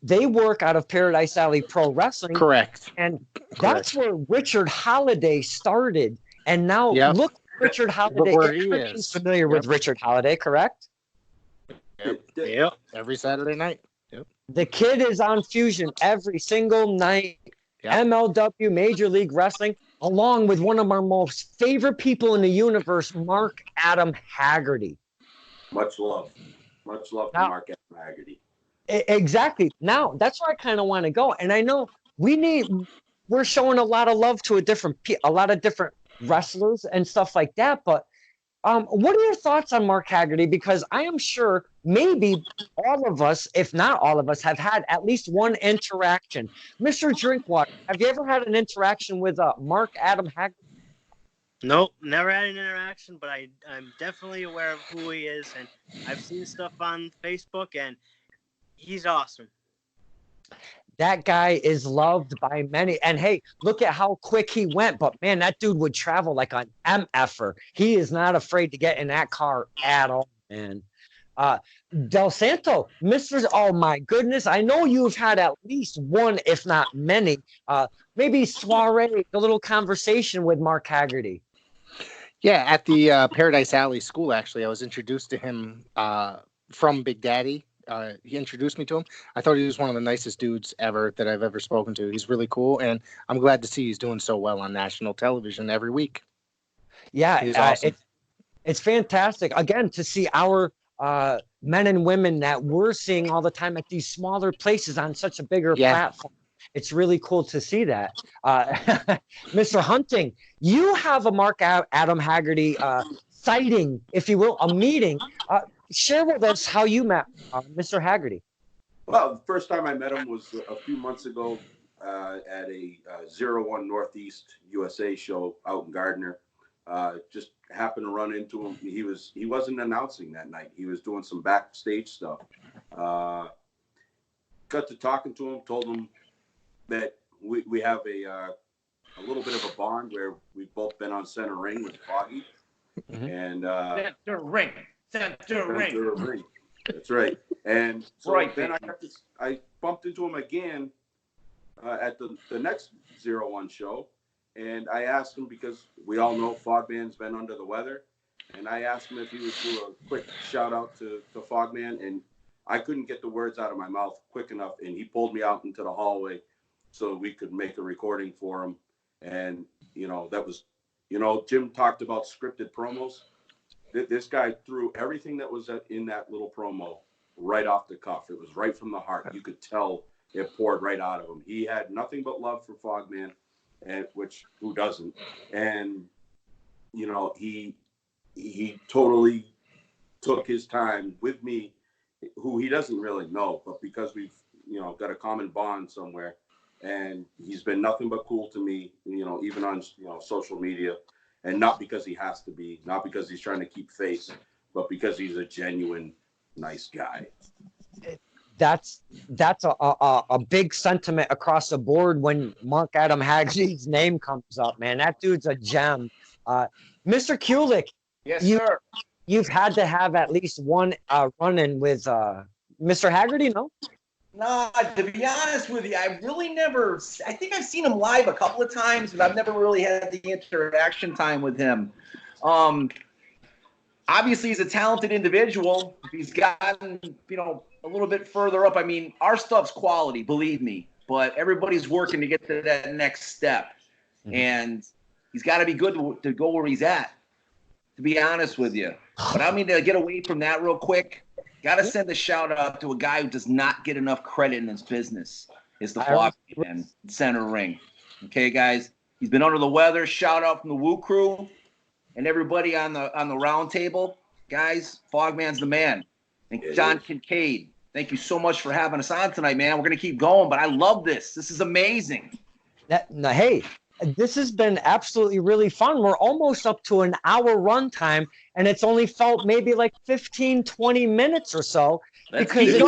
they work out of Paradise Alley Pro Wrestling. Correct. And that's where Richard Holiday started. And now look, Richard Holiday. Where he is. Familiar with Richard Holiday, correct? Yep. Every Saturday night. Yep. The kid is on Fusion every single night. Yep. MLW, Major League Wrestling, along with one of our most favorite people in the universe, Mark Adam Haggerty. Much love to Mark Adam Haggerty. Exactly. Now, that's where I kind of want to go. And I know we're showing a lot of love to a lot of different wrestlers and stuff like that. But what are your thoughts on Mark Haggerty? Because I am sure maybe all of us, if not all of us, have had at least one interaction. Mr. Drinkwater, have you ever had an interaction with Mark Adam Haggerty? Nope, never had an interaction, but I'm definitely aware of who he is, and I've seen stuff on Facebook, and he's awesome. That guy is loved by many. And hey, look at how quick he went. But man, that dude would travel like an MFer. He is not afraid to get in that car at all, man. Del Santo, Mr. Oh my goodness. I know you've had at least one, if not many, maybe soiree, a little conversation with Mark Haggerty. Yeah, at the Paradise Alley school, actually, I was introduced to him from Big Daddy. He introduced me to him. I thought he was one of the nicest dudes ever that I've ever spoken to. He's really cool, and I'm glad to see he's doing so well on national television every week. Yeah, He's awesome. It's fantastic, again, to see our men and women that we're seeing all the time at these smaller places on such a bigger platform. It's really cool to see that. Mr. Hunting, you have a Mark Adam Haggerty sighting, if you will, a meeting. Share with us how you met Mr. Haggerty. Well, the first time I met him was a few months ago at a 01 Northeast USA show out in Gardner. Just happened to run into him. He wasn't announcing that night. He was doing some backstage stuff. Got to talking to him, told him that we have a little bit of a bond where we've both been on Center Ring with Foggy. Mm-hmm. And Center Ring. That's right. And so right, then I bumped into him again at the next 01 show. And I asked him, because we all know Fogman's been under the weather. And I asked him if he would do a quick shout out to Fogman. And I couldn't get the words out of my mouth quick enough. And he pulled me out into the hallway so we could make a recording for him. And, that was, Jim talked about scripted promos. This guy threw everything that was in that little promo right off the cuff. It was right from the heart. You could tell it poured right out of him. He had nothing but love for Fogman, and which who doesn't? And he totally took his time with me, who he doesn't really know, but because we've got a common bond somewhere, and he's been nothing but cool to me. Even on social media. And not because he has to be, not because he's trying to keep face, but because he's a genuine, nice guy. That's a big sentiment across the board when Mark Adam Haggerty's name comes up, man. That dude's a gem. Mr. Kulik, yes, sir. You've had to have at least one run-in with Mr. Haggerty, no? No, to be honest with you, I really never. I think I've seen him live a couple of times, but I've never really had the interaction time with him. Obviously, he's a talented individual. He's gotten, a little bit further up. I mean, our stuff's quality, believe me, but everybody's working to get to that next step, and he's got to be good to go where he's at. To be honest with you, but I mean to get away from that real quick. Got to send a shout out to a guy who does not get enough credit in this business. Is the Fogman Center Ring. Okay, guys. He's been under the weather. Shout out from the Woo Crew and everybody on the Roundtable. Guys, Fogman's the man. And John Kincaid, thank you so much for having us on tonight, man. We're gonna keep going, but I love this. This is amazing. Hey, this has been absolutely really fun. We're almost up to an hour runtime, and it's only felt maybe like 15, 20 minutes or so. Because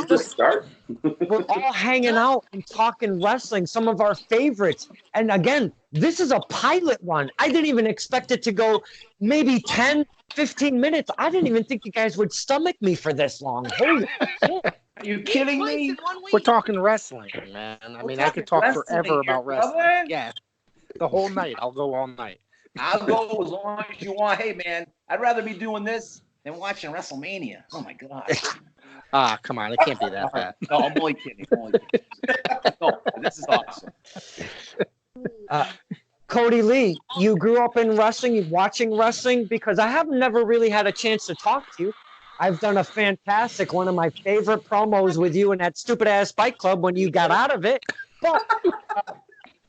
we're all hanging out and talking wrestling, some of our favorites. And again, this is a pilot one. I didn't even expect it to go maybe 10, 15 minutes. I didn't even think you guys would stomach me for this long. Holy shit. Are you kidding me? We're talking wrestling, man. I mean, I could talk forever about wrestling. Yeah. The whole night. I'll go all night. I'll go as long as you want. Hey, man, I'd rather be doing this than watching WrestleMania. Oh, my God. Come on. It can't be that bad. No, I'm only kidding. No, this is awesome. Kodi Lee, you grew up in wrestling, watching wrestling, because I have never really had a chance to talk to you. I've done a fantastic, one of my favorite promos with you in that stupid-ass Fight Club when you got out of it. But...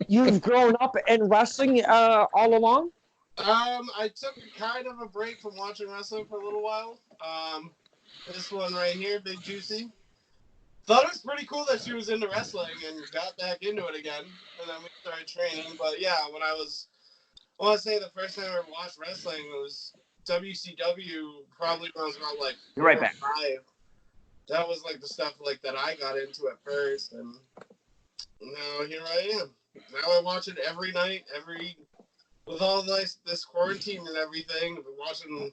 you've grown up in wrestling all along? I took kind of a break from watching wrestling for a little while. This one right here, Big Juicy. Thought it was pretty cool that she was into wrestling and got back into it again. And then we started training. But yeah, when I was I want to say the first time I ever watched wrestling was WCW, probably when I was about like You're right back. 5. That was like the stuff like that I got into at first, and now here I am. Now I watch it every night, with all this quarantine and everything. I've been watching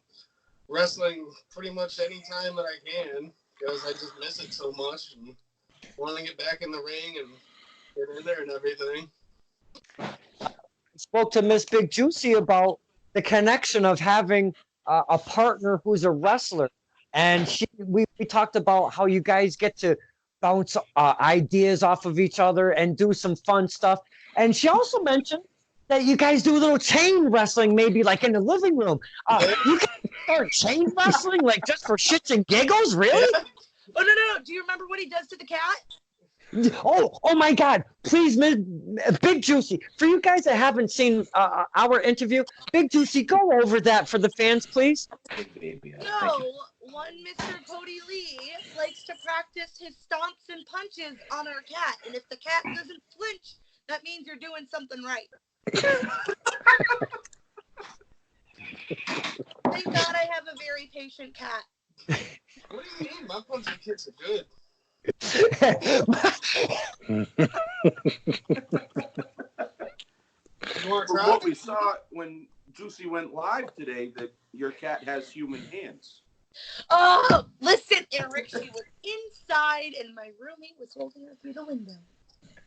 wrestling pretty much any time that I can because I just miss it so much and want to get back in the ring and get in there and everything. Spoke to Miss Big Juicy about the connection of having a partner who's a wrestler, and we talked about how you guys get to bounce ideas off of each other and do some fun stuff. And she also mentioned that you guys do a little chain wrestling, maybe like in the living room. You guys start chain wrestling like just for shits and giggles, really? Oh no! Do you remember what he does to the cat? Oh my God! Please, Big Juicy, for you guys that haven't seen our interview, Big Juicy, go over that for the fans, please. No, one Mr. Kodi Lee likes to practice his stomps and punches on our cat, and if the cat doesn't flinch, that means you're doing something right. Thank God I have a very patient cat. What do you mean? My punching kicks are good. From what we saw when Juicy went live today, that your cat has human hands. Oh, listen, Eric, she was inside and my roommate was holding her through the window.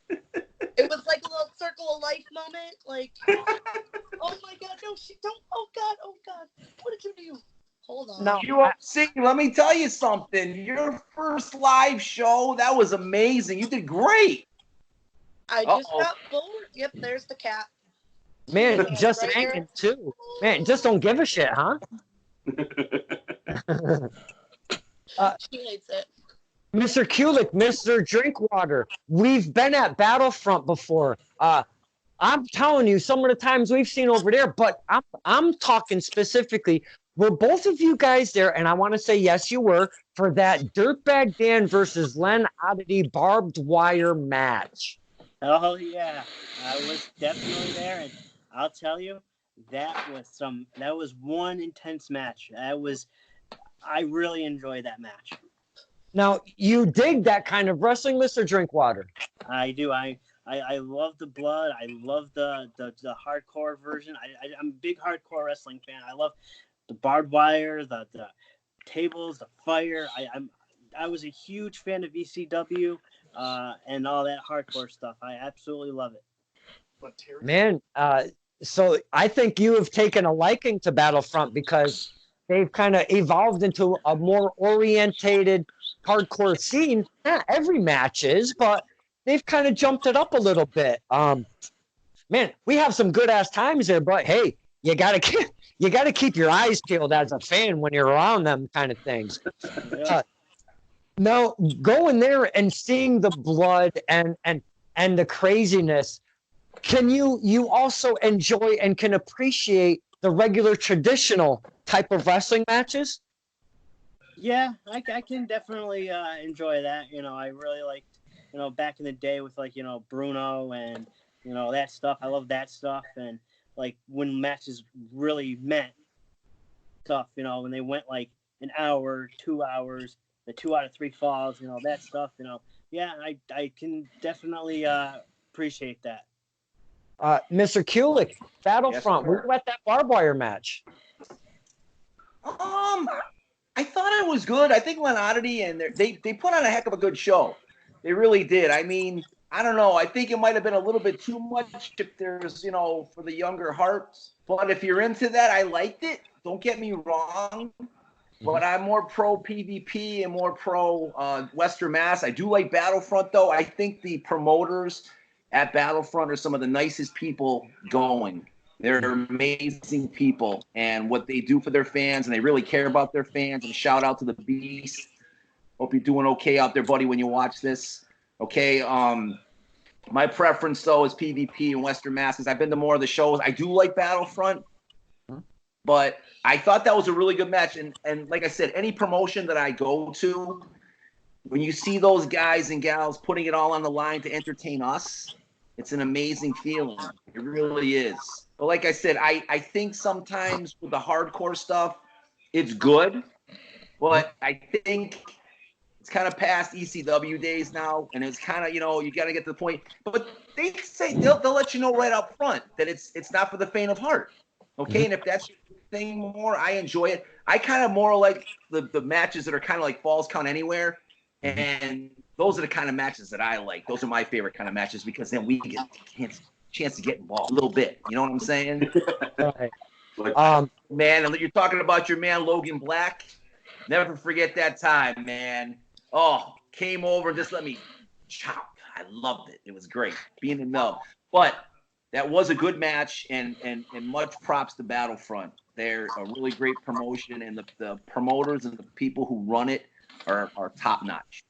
It was like a little circle of life moment, like, oh my God, no, she don't, oh God, what did you do? Hold on. No. See, let me tell you something. Your first live show, that was amazing. You did great. I just got bored. Yep, there's the cat. Man, just right hanging here. too. Man, just don't give a shit, huh? She hates it. Mr. Kulik, Mr. Drinkwater, we've been at Battlefront before. I'm telling you, some of the times we've seen over there, but I'm talking specifically. Were both of you guys there? And I want to say yes, you were, for that Dirtbag Dan versus Len Oddity barbed wire match. Oh yeah, I was definitely there, and I'll tell you, that was one intense match. I really enjoyed that match. Now, you dig that kind of wrestling, Mr. Drinkwater? I do. I love the blood. I love the hardcore version. I'm a big hardcore wrestling fan. I love the barbed wire, the tables, the fire. I was a huge fan of ECW and all that hardcore stuff. I absolutely love it. Man, so I think you have taken a liking to Battlefront because they've kind of evolved into a more orientated hardcore scene. Not every match is, but they've kind of jumped it up a little bit. Man, we have some good ass times there, but hey, you gotta keep your eyes peeled as a fan when you're around them kind of things. Now, going there and seeing the blood and the craziness, can you also enjoy and can appreciate the regular traditional type of wrestling matches? Yeah, I can definitely enjoy that. I really liked, back in the day with like, Bruno and, that stuff. I love that stuff. And like when matches really meant stuff, when they went like an hour, 2 hours, the 2 out of 3 falls, that stuff, yeah, I can definitely appreciate that. Mr. Kulik, Battlefront, Yes, we were at that barbed wire match. I thought it was good. I think Len Oddity and they put on a heck of a good show. They really did. I mean, I don't know. I think it might have been a little bit too much if there's, for the younger hearts. But if you're into that, I liked it. Don't get me wrong. But I'm more pro PvP and more pro Western Mass. I do like Battlefront, though. I think the promoters at Battlefront are some of the nicest people going. They're amazing people, and what they do for their fans, and they really care about their fans. And shout out to the Beast. Hope you're doing okay out there, buddy, when you watch this. Okay, my preference, though, is PvP and Western Mass, because I've been to more of the shows. I do like Battlefront, but I thought that was a really good match. And like I said, any promotion that I go to, when you see those guys and gals putting it all on the line to entertain us, it's an amazing feeling. It really is. But like I said, I think sometimes with the hardcore stuff, it's good. But I think it's kind of past ECW days now, and it's kind of, you got to get to the point. But they say they'll let you know right up front that it's not for the faint of heart. Okay, and if that's your thing more, I enjoy it. I kind of more like the matches that are kind of like Falls Count Anywhere, and those are the kind of matches that I like. Those are my favorite kind of matches because then we get a chance to get involved a little bit. You know what I'm saying? Right. Man, and you're talking about your man Logan Black. Never forget that time, man. Oh, came over and just let me chop. I loved it. It was great being in Mel. But that was a good match, and much props to Battlefront. They're a really great promotion, and the promoters and the people who run it are top notch.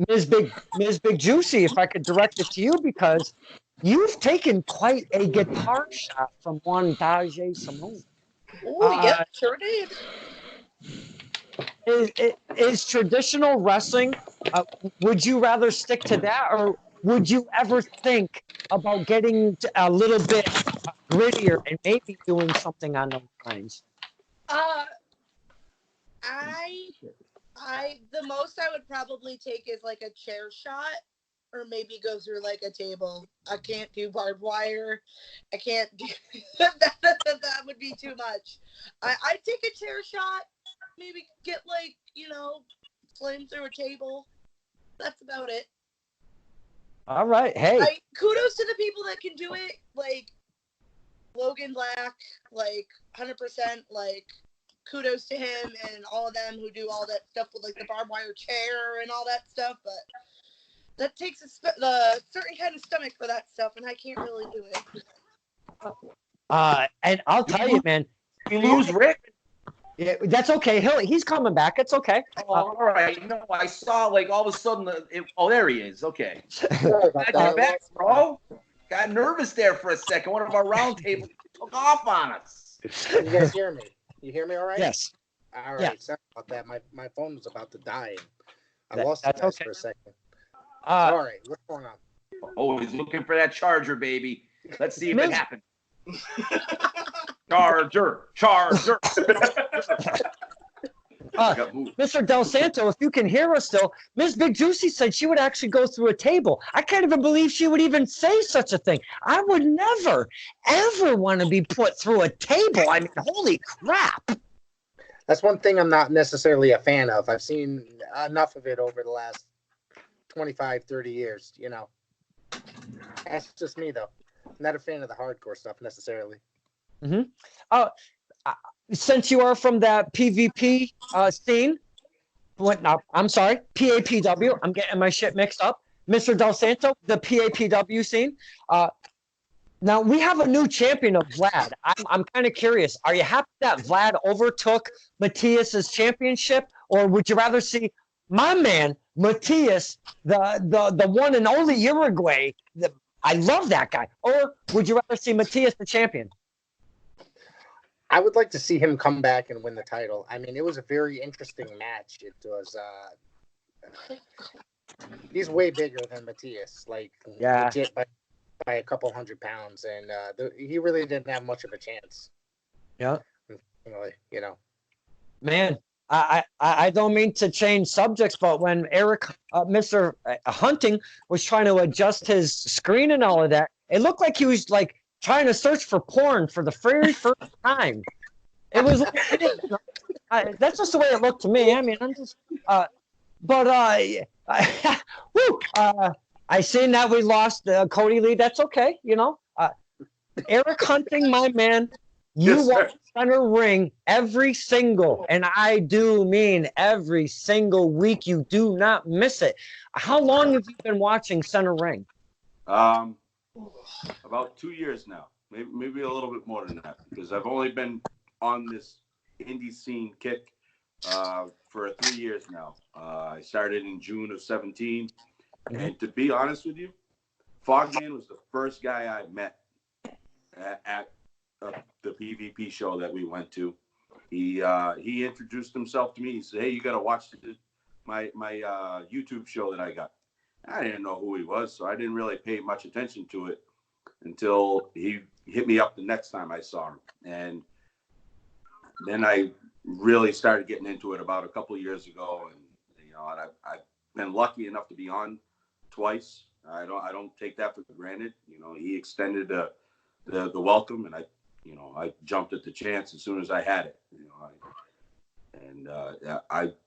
Ms. Big Juicy, if I could direct it to you, because you've taken quite a guitar shot from one Dajé Simone. Oh, yep, sure did. Is traditional wrestling, would you rather stick to that, or would you ever think about getting a little bit grittier and maybe doing something on those lines? The most I would probably take is like a chair shot, or maybe go through like a table. I can't do barbed wire. I can't do that would be too much. I'd take a chair shot, maybe get like, flame through a table. That's about it. All right. Hey. Kudos to the people that can do it, like Logan Black, like 100%, like kudos to him and all of them who do all that stuff with like the barbed wire chair and all that stuff, but that takes a certain kind of stomach for that stuff, and I can't really do it. And I'll tell you, man. You lose Rick? Yeah, that's okay. He's coming back. It's okay. All right. I saw like all of a sudden. There he is. Okay. Glad you're back, bro. Got nervous there for a second. One of our roundtables took off on us. Can you guys hear me? You hear me all right? Yes. All right. Yeah. Sorry about that. My phone was about to die. I lost you guys for a second. All right. What's going on? Oh, he's looking for that charger, baby. Let's see if it happens. Charger. Mr. Del Santo, if you can hear us still, Ms. Big Juicy said she would actually go through a table. I can't even believe she would even say such a thing. I would never, ever want to be put through a table. I mean, holy crap. That's one thing I'm not necessarily a fan of. I've seen enough of it over the last 25, 30 years, That's just me, though. I'm not a fan of the hardcore stuff necessarily. Mm-hmm. Since you are from that PvP scene, I'm sorry, PAPW. I'm getting my shit mixed up. Mr. Del Santo, the PAPW scene. Now we have a new champion of Vlad. I'm kind of curious. Are you happy that Vlad overtook Matthias's championship, or would you rather see my man Matthias, the one and only Uruguay? I love that guy. Or would you rather see Matthias the champion? I would like to see him come back and win the title. I mean, it was a very interesting match. It was, he's way bigger than Matthias, like, legit by a couple 100 pounds, and he really didn't have much of a chance. Yeah. Man, I don't mean to change subjects, but when Erick, Mr. Hunting, was trying to adjust his screen and all of that, it looked like he was like trying to search for porn for the very first time. It was that's just the way it looked to me. I mean, I'm just I seen that we lost Kodi Lee. That's okay, Erick Hunting, my man, you watch Center Ring every single, and I do mean every single week. You do not miss it. How long have you been watching Center Ring? About 2 years now, maybe a little bit more than that, because I've only been on this indie scene kick for 3 years now. I started in June of 17, and to be honest with you, Fogman was the first guy I met at the PvP show that we went to. He introduced himself to me. He said, "Hey, you got to watch my YouTube show that I got." I didn't know who he was, so I didn't really pay much attention to it. until he hit me up the next time I saw him. And then I really started getting into it about a couple of years ago. And, and I've been lucky enough to be on twice. I don't take that for granted. He extended the welcome, and I jumped at the chance as soon as I had it.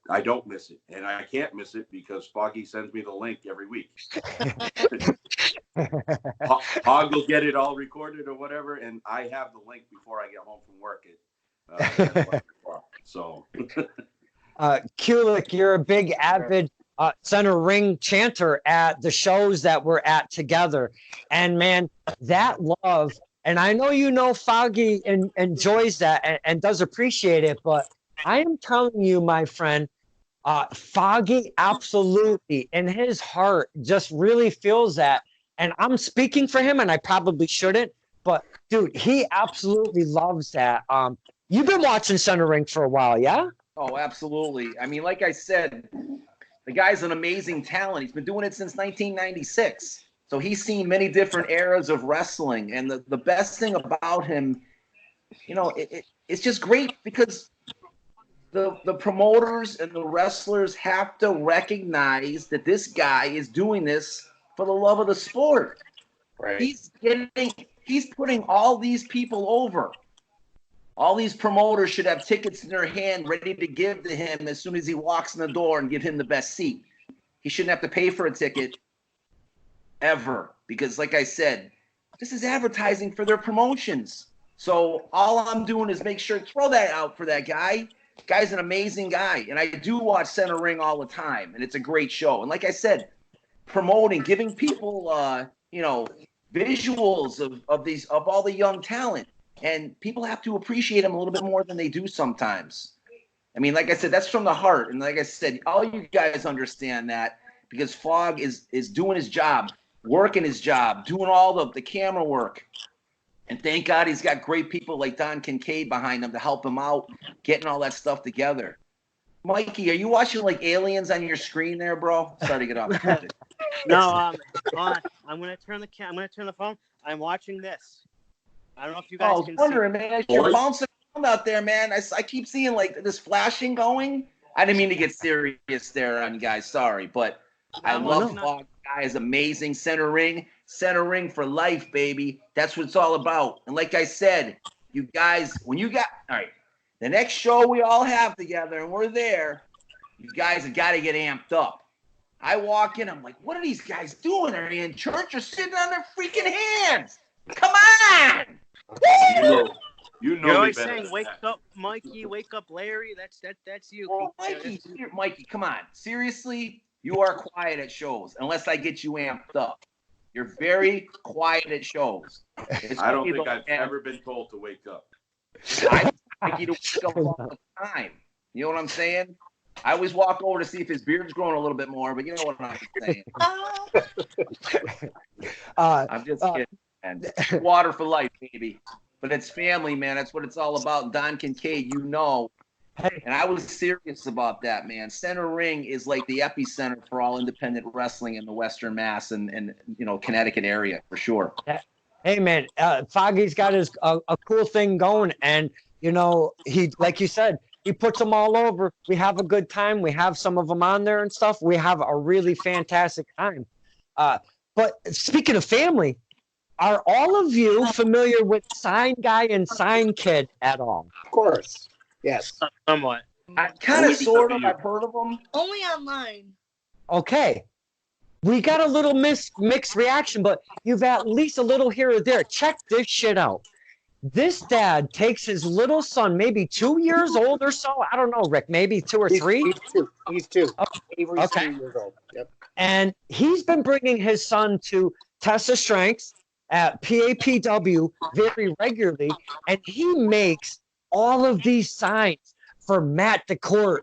I don't miss it, and I can't miss it because Foggy sends me the link every week. Hog will get it all recorded or whatever, and I have the link before I get home from work. So, Kulik, you're a big avid center ring chanter at the shows that we're at together, and man, that love. And I know Foggy enjoys that and does appreciate it, but I am telling you, my friend, Foggy absolutely in his heart just really feels that. And I'm speaking for him, and I probably shouldn't, but dude, he absolutely loves that. You've been watching center ring for a while, yeah? Oh, absolutely. I mean, like I said, the guy's an amazing talent. He's been doing it since 1996. So he's seen many different eras of wrestling. And the best thing about him, it's just great because the promoters and the wrestlers have to recognize that this guy is doing this for the love of the sport. Right. He's putting all these people over. All these promoters should have tickets in their hand ready to give to him as soon as he walks in the door and give him the best seat. He shouldn't have to pay for a ticket ever because, like I said, this is advertising for their promotions. So all I'm doing is make sure throw that out for that guy. Guy's an amazing guy, and I do watch Center Ring all the time, and it's a great show. And like I said, promoting, giving people, visuals of all the young talent, and people have to appreciate him a little bit more than they do sometimes. I mean, like I said, that's from the heart, and like I said, all you guys understand that because Fog is doing his job, working his job, doing all the camera work. And thank God he's got great people like Don Kincaid behind him to help him out, getting all that stuff together. Mikey, are you watching like aliens on your screen there, bro? Sorry to get off topic. No, hold on. I'm gonna turn the phone. I'm watching this. I don't know if you guys can wondering, see. man, you're bouncing around out there, man. I keep seeing like this flashing going. I didn't mean to get serious there on you guys. Sorry, but I love Fog. Guy is amazing. Center ring for life, baby. That's what it's all about. And like I said, you guys, all right, the next show we all have together and we're there, you guys have got to get amped up. I walk in, I'm like, what are these guys doing? Are they in church or sitting on their freaking hands? Come on! Woo! You're always saying, "Wake up, Mikey! Wake up, Larry!" That's you. Well, Mikey, come on. Seriously, you are quiet at shows unless I get you amped up. You're very quiet at shows. I don't think I've ever been told to wake up. I like you to wake up all the time. You know what I'm saying? I always walk over to see if his beard's growing a little bit more, but you know what I'm saying. I'm just kidding, man. Water for life, baby. But it's family, man. That's what it's all about. Don Kincaid, And I was serious about that, man. Center Ring is like the epicenter for all independent wrestling in the Western Mass and Connecticut area for sure. Hey, man, Foggy's got a cool thing going, and he, like you said, he puts them all over. We have a good time. We have some of them on there and stuff. We have a really fantastic time. But speaking of family, are all of you familiar with Sign Guy and Sign Kid at all? Of course. Yes. Somewhat. I kind of, sort of, I've heard of them. Only online. Okay. We got a little mixed reaction, but you've at least a little here or there. Check this shit out. This dad takes his little son, maybe 2 years old or so. I don't know, Rick, maybe 2 or 3? He's two. Okay. 3 years old. Yep. And he's been bringing his son to Tessa Strengths at PAPW very regularly, and he makes all of these signs for Matt DeCourt,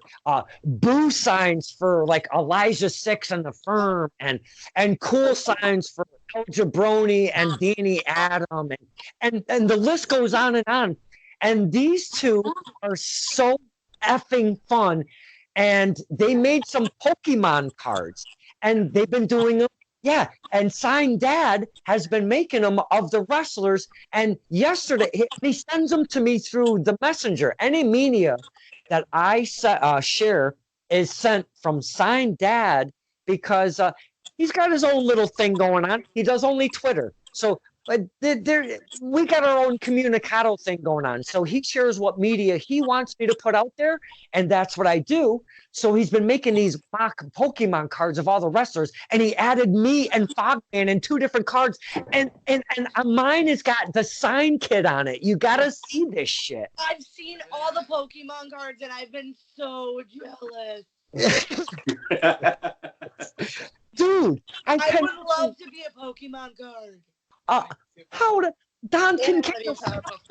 boo signs for like Elijah Six and the Firm, and cool signs for El Jabroni and Danny Adam, and the list goes on and on. And these two are so effing fun, and they made some Pokemon cards, and they've been doing them Yeah, and Sign Dad has been making them of the wrestlers. And yesterday, he sends them to me through the messenger. Any media that I share is sent from Sign Dad because he's got his own little thing going on. He does only Twitter. So but we got our own communicado thing going on. So he shares what media he wants me to put out there, and that's what I do. So he's been making these mock Pokemon cards of all the wrestlers, and he added me and Fogman in 2 different cards, and mine has got the Sign Kid on it. You gotta see this shit. I've seen all the Pokemon cards, and I've been so jealous. Dude, I would love to be a Pokemon card. How to Don Kincaid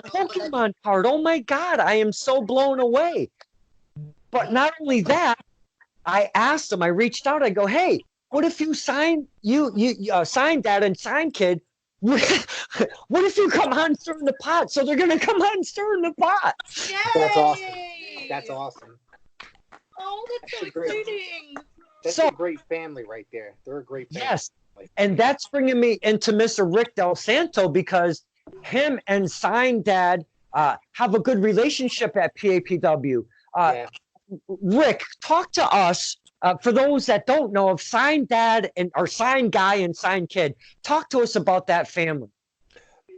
Pokemon card? Oh my God, I am so blown away. But not only that, I asked him. I reached out. I go, hey, what if you sign Sign Dad and Sign Kid? What if you come on stirring the pot? So they're gonna come on stirring the pot. Yay! That's awesome. That's awesome. Oh, that's so exciting. That's a great family right there. They're a great family. Yes. And that's bringing me into Mr. Rick Del Santo because him and Sign Dad have a good relationship at PAPW. Rick, talk to us, for those that don't know, of Sign Dad or Sign Guy and Sign Kid. Talk to us about that family.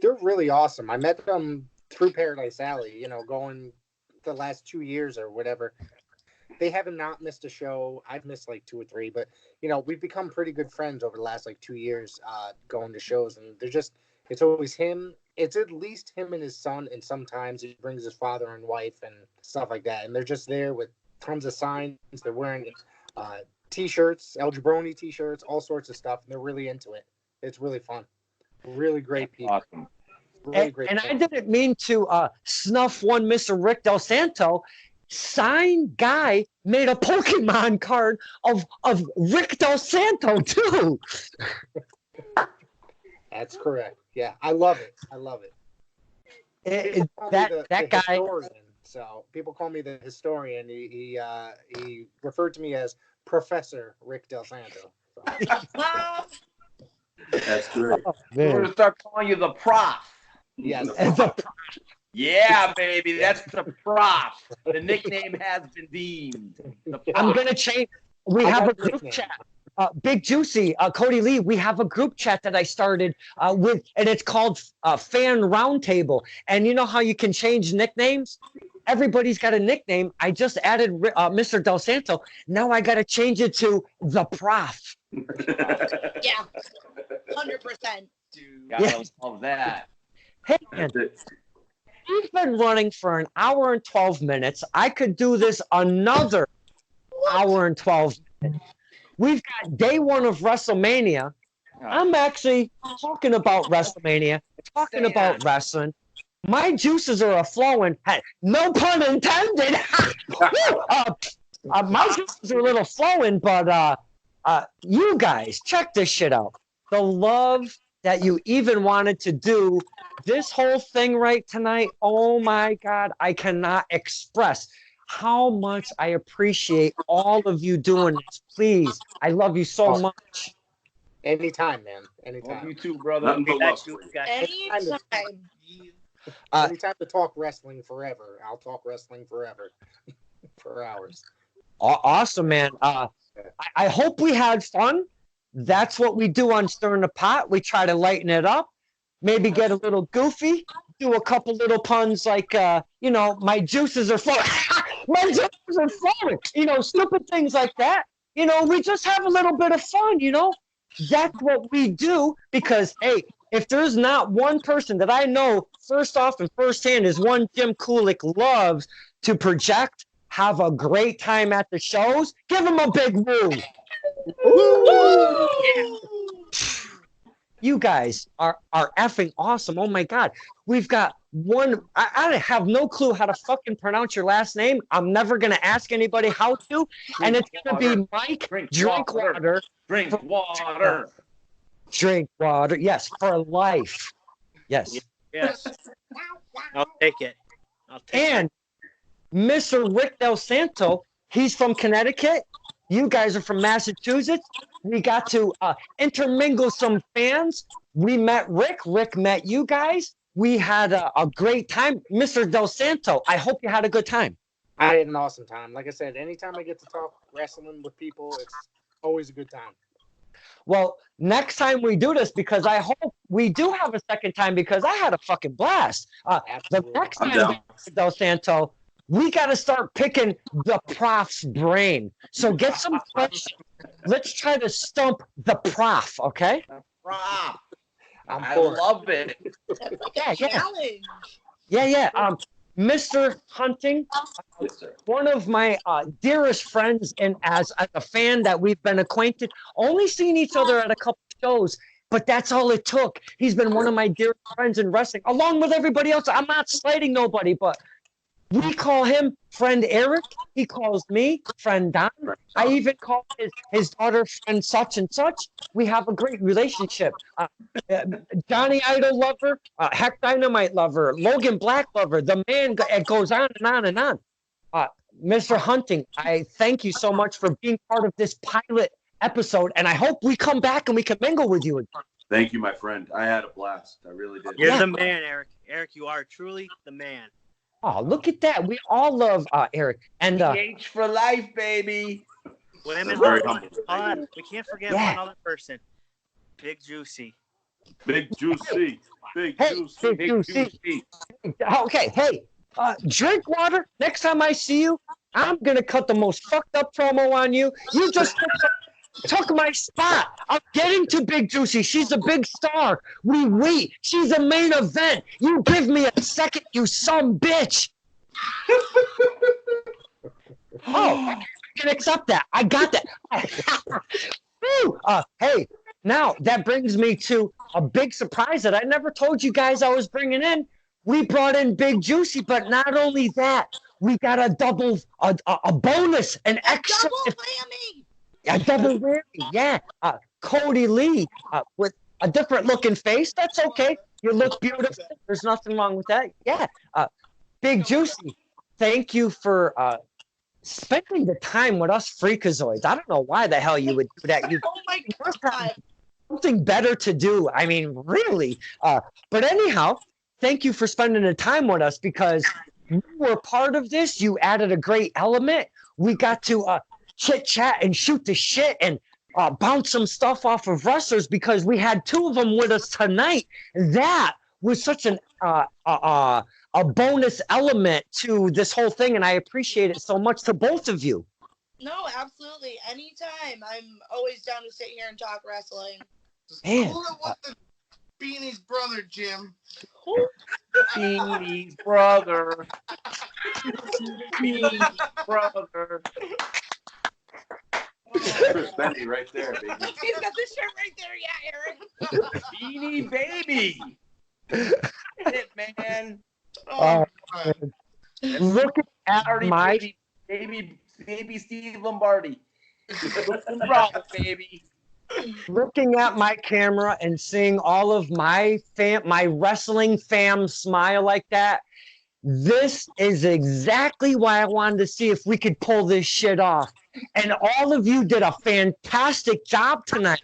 They're really awesome. I met them through Paradise Alley, going the last 2 years or whatever. They haven't not missed a show. I've missed like 2 or 3, but we've become pretty good friends over the last like 2 years, going to shows, and it's always him. It's at least him and his son, and sometimes he brings his father and wife and stuff like that. And they're just there with tons of signs. They're wearing t-shirts, El Jabroni t-shirts, all sorts of stuff, and they're really into it. It's really fun. Really great people. Awesome. Really great. And I didn't mean to snuff one Mr. Rick Del Santo. Sign Guy made a Pokemon card of Rick Del Santo too. That's correct. Yeah, I love it. That guy. Historian. So people call me the historian. He referred to me as Professor Rick Del Santo. So. That's great. Oh, We're going to start calling you the Prof. Yes. Yeah, baby, that's the Prof. The nickname has been deemed. I'm gonna change. We have a group chat. Big Juicy, Kodi Lee. We have a group chat that I started with, and it's called Fan Roundtable. And you know how you can change nicknames? Everybody's got a nickname. I just added Mr. Del Santo. Now I got to change it to the Prof. Yeah, 100%. Gotta love that. Hey, man. We've been running for an hour and 12 minutes. I could do this another hour and 12 minutes. We've got day 1 of WrestleMania. I'm actually talking about WrestleMania, talking about wrestling. My juices are flowing. Hey, no pun intended. My juices are a little flowing, but you guys, check this shit out. The love that you even wanted to do this whole thing right tonight, oh my God, I cannot express how much I appreciate all of you doing this. Please, I love you so much. Anytime, man. Anytime. Love you too, brother. Nothing but love for you. Anytime. Anytime to talk wrestling forever. I'll talk wrestling forever. For hours. Awesome, man. I hope we had fun. That's what we do on Stirring the Pot. We try to lighten it up, maybe get a little goofy, do a couple little puns like, my juices are flowing. My juices are flowing. Stupid things like that. We just have a little bit of fun, That's what we do because, hey, if there's not one person that I know first off and firsthand is one Jim Kulik loves to project, have a great time at the shows, give him a big woo. Woo! Yeah. You guys are effing awesome. Oh my God. We've got one. I have no clue how to fucking pronounce your last name. I'm never going to ask anybody how to. And it's going to be Mike Drinkwater. Drinkwater. Yes, for life. Yes. Yes. I'll take it. And Mr. Rick Del Santo, he's from Connecticut. You guys are from Massachusetts. We got to intermingle some fans. We met Rick. Rick met you guys. We had a great time. Mr. Del Santo, I hope you had a good time. I had an awesome time. Like I said, anytime I get to talk wrestling with people, it's always a good time. Well, next time we do this, because I hope we do have a second time, because I had a fucking blast. The Absolutely. next I'm time, down. Del Santo, we got to start picking the prof's brain. So get some questions. Let's try to stump the prof, okay? Rob, I'm I for it. love it. That's like Yeah, a yeah. challenge. Yeah. Mr. Hunting, Yes, sir. one of my dearest friends, and as a fan that we've been acquainted, only seen each other at a couple shows, but that's all it took. He's been one of my dearest friends in wrestling, along with everybody else. I'm not slighting nobody, but we call him friend Erick. He calls me friend Don. I even call his daughter friend such and such. We have a great relationship. Johnny Idol lover, Heck Dynamite lover, Logan Black lover. The man, it goes on and on and on. Mr. Hunting, I thank you so much for being part of this pilot episode, and I hope we come back and we can mingle with you. Thank you, my friend. I had a blast. I really did. You're Yeah. the man, Eric. Eric, you are truly the man. Oh, look at that. We all love Erick. And PH for life, baby. Wait a That's minute, very hold on. humble. Hold on. We can't forget Yeah. one other person. Big Juicy. Big Juicy. Big Hey, Juicy. Big Juicy. Okay, hey, Drinkwater, next time I see you, I'm going to cut the most fucked up promo on you. You just took my spot. I'm getting to Big Juicy. She's a big star. We wait. She's a main event. You give me a second, you some bitch. Oh, I can accept that. I got that. Woo! Hey, now that brings me to a big surprise that I never told you guys I was bringing in. We brought in Big Juicy, but not only that, we got a bonus, an extra, Double whammy. a double whammy. Yeah, Kodi Lee with a different looking face. That's okay. You look beautiful. There's nothing wrong with that. Yeah, Big Juicy, thank you for spending the time with us freakazoids. I don't know why the hell you would do that. You Oh my god. something better to do. I mean, really. But anyhow, thank you for spending the time with us, because you were part of this. You added a great element. We got to chit chat and shoot the shit and bounce some stuff off of wrestlers, because we had two of them with us tonight. That was such an a bonus element to this whole thing, and I appreciate it so much to both of you. No, absolutely. Anytime. I'm always down to sit here and talk wrestling. Just Man. cool it with the Beanie's brother, Jim. Beanie's brother. Beanie's brother. Chris Benny right there, baby. He's got the shirt right there, yeah, Eric. Beanie baby. Get it, man. Oh, God. looking at Lombardi, my baby Steve Lombardi. Bravo, baby. looking at my camera and seeing all of my wrestling fam smile like that, this is exactly why I wanted to see if we could pull this shit off. And all of you did a fantastic job tonight.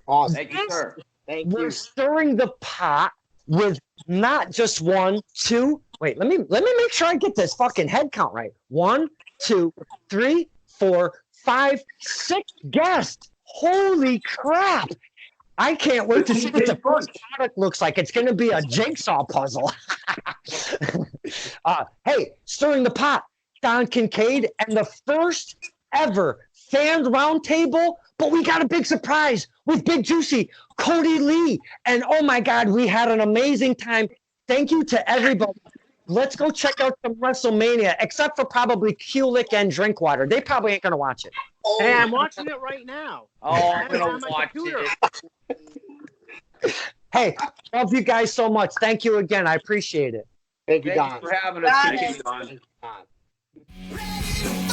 Awesome. Thank you, sir. Thank We're you. stirring the pot with not just one, two. Wait, let me make sure I get this fucking head count right. 1, 2, 3, 4, 5, 6 guests. Holy crap! I can't wait to see what the first product looks like. It's going to be a jigsaw puzzle. Hey, stirring the pot, Don Kincaid, and the first ever fan roundtable. But we got a big surprise with Big Juicy, Kodi Lee, and oh my God, we had an amazing time. Thank you to everybody. Let's go check out some WrestleMania, except for probably Kulik and Drinkwater. They probably ain't going to watch it. Hey, I'm watching it right now. Oh, I'm It's gonna on my watch computer. it. Hey, love you guys so much. Thank you again. I appreciate it. Thank you, Thank Don. you for having us. Got Thank it. you, Don. Don. Ready to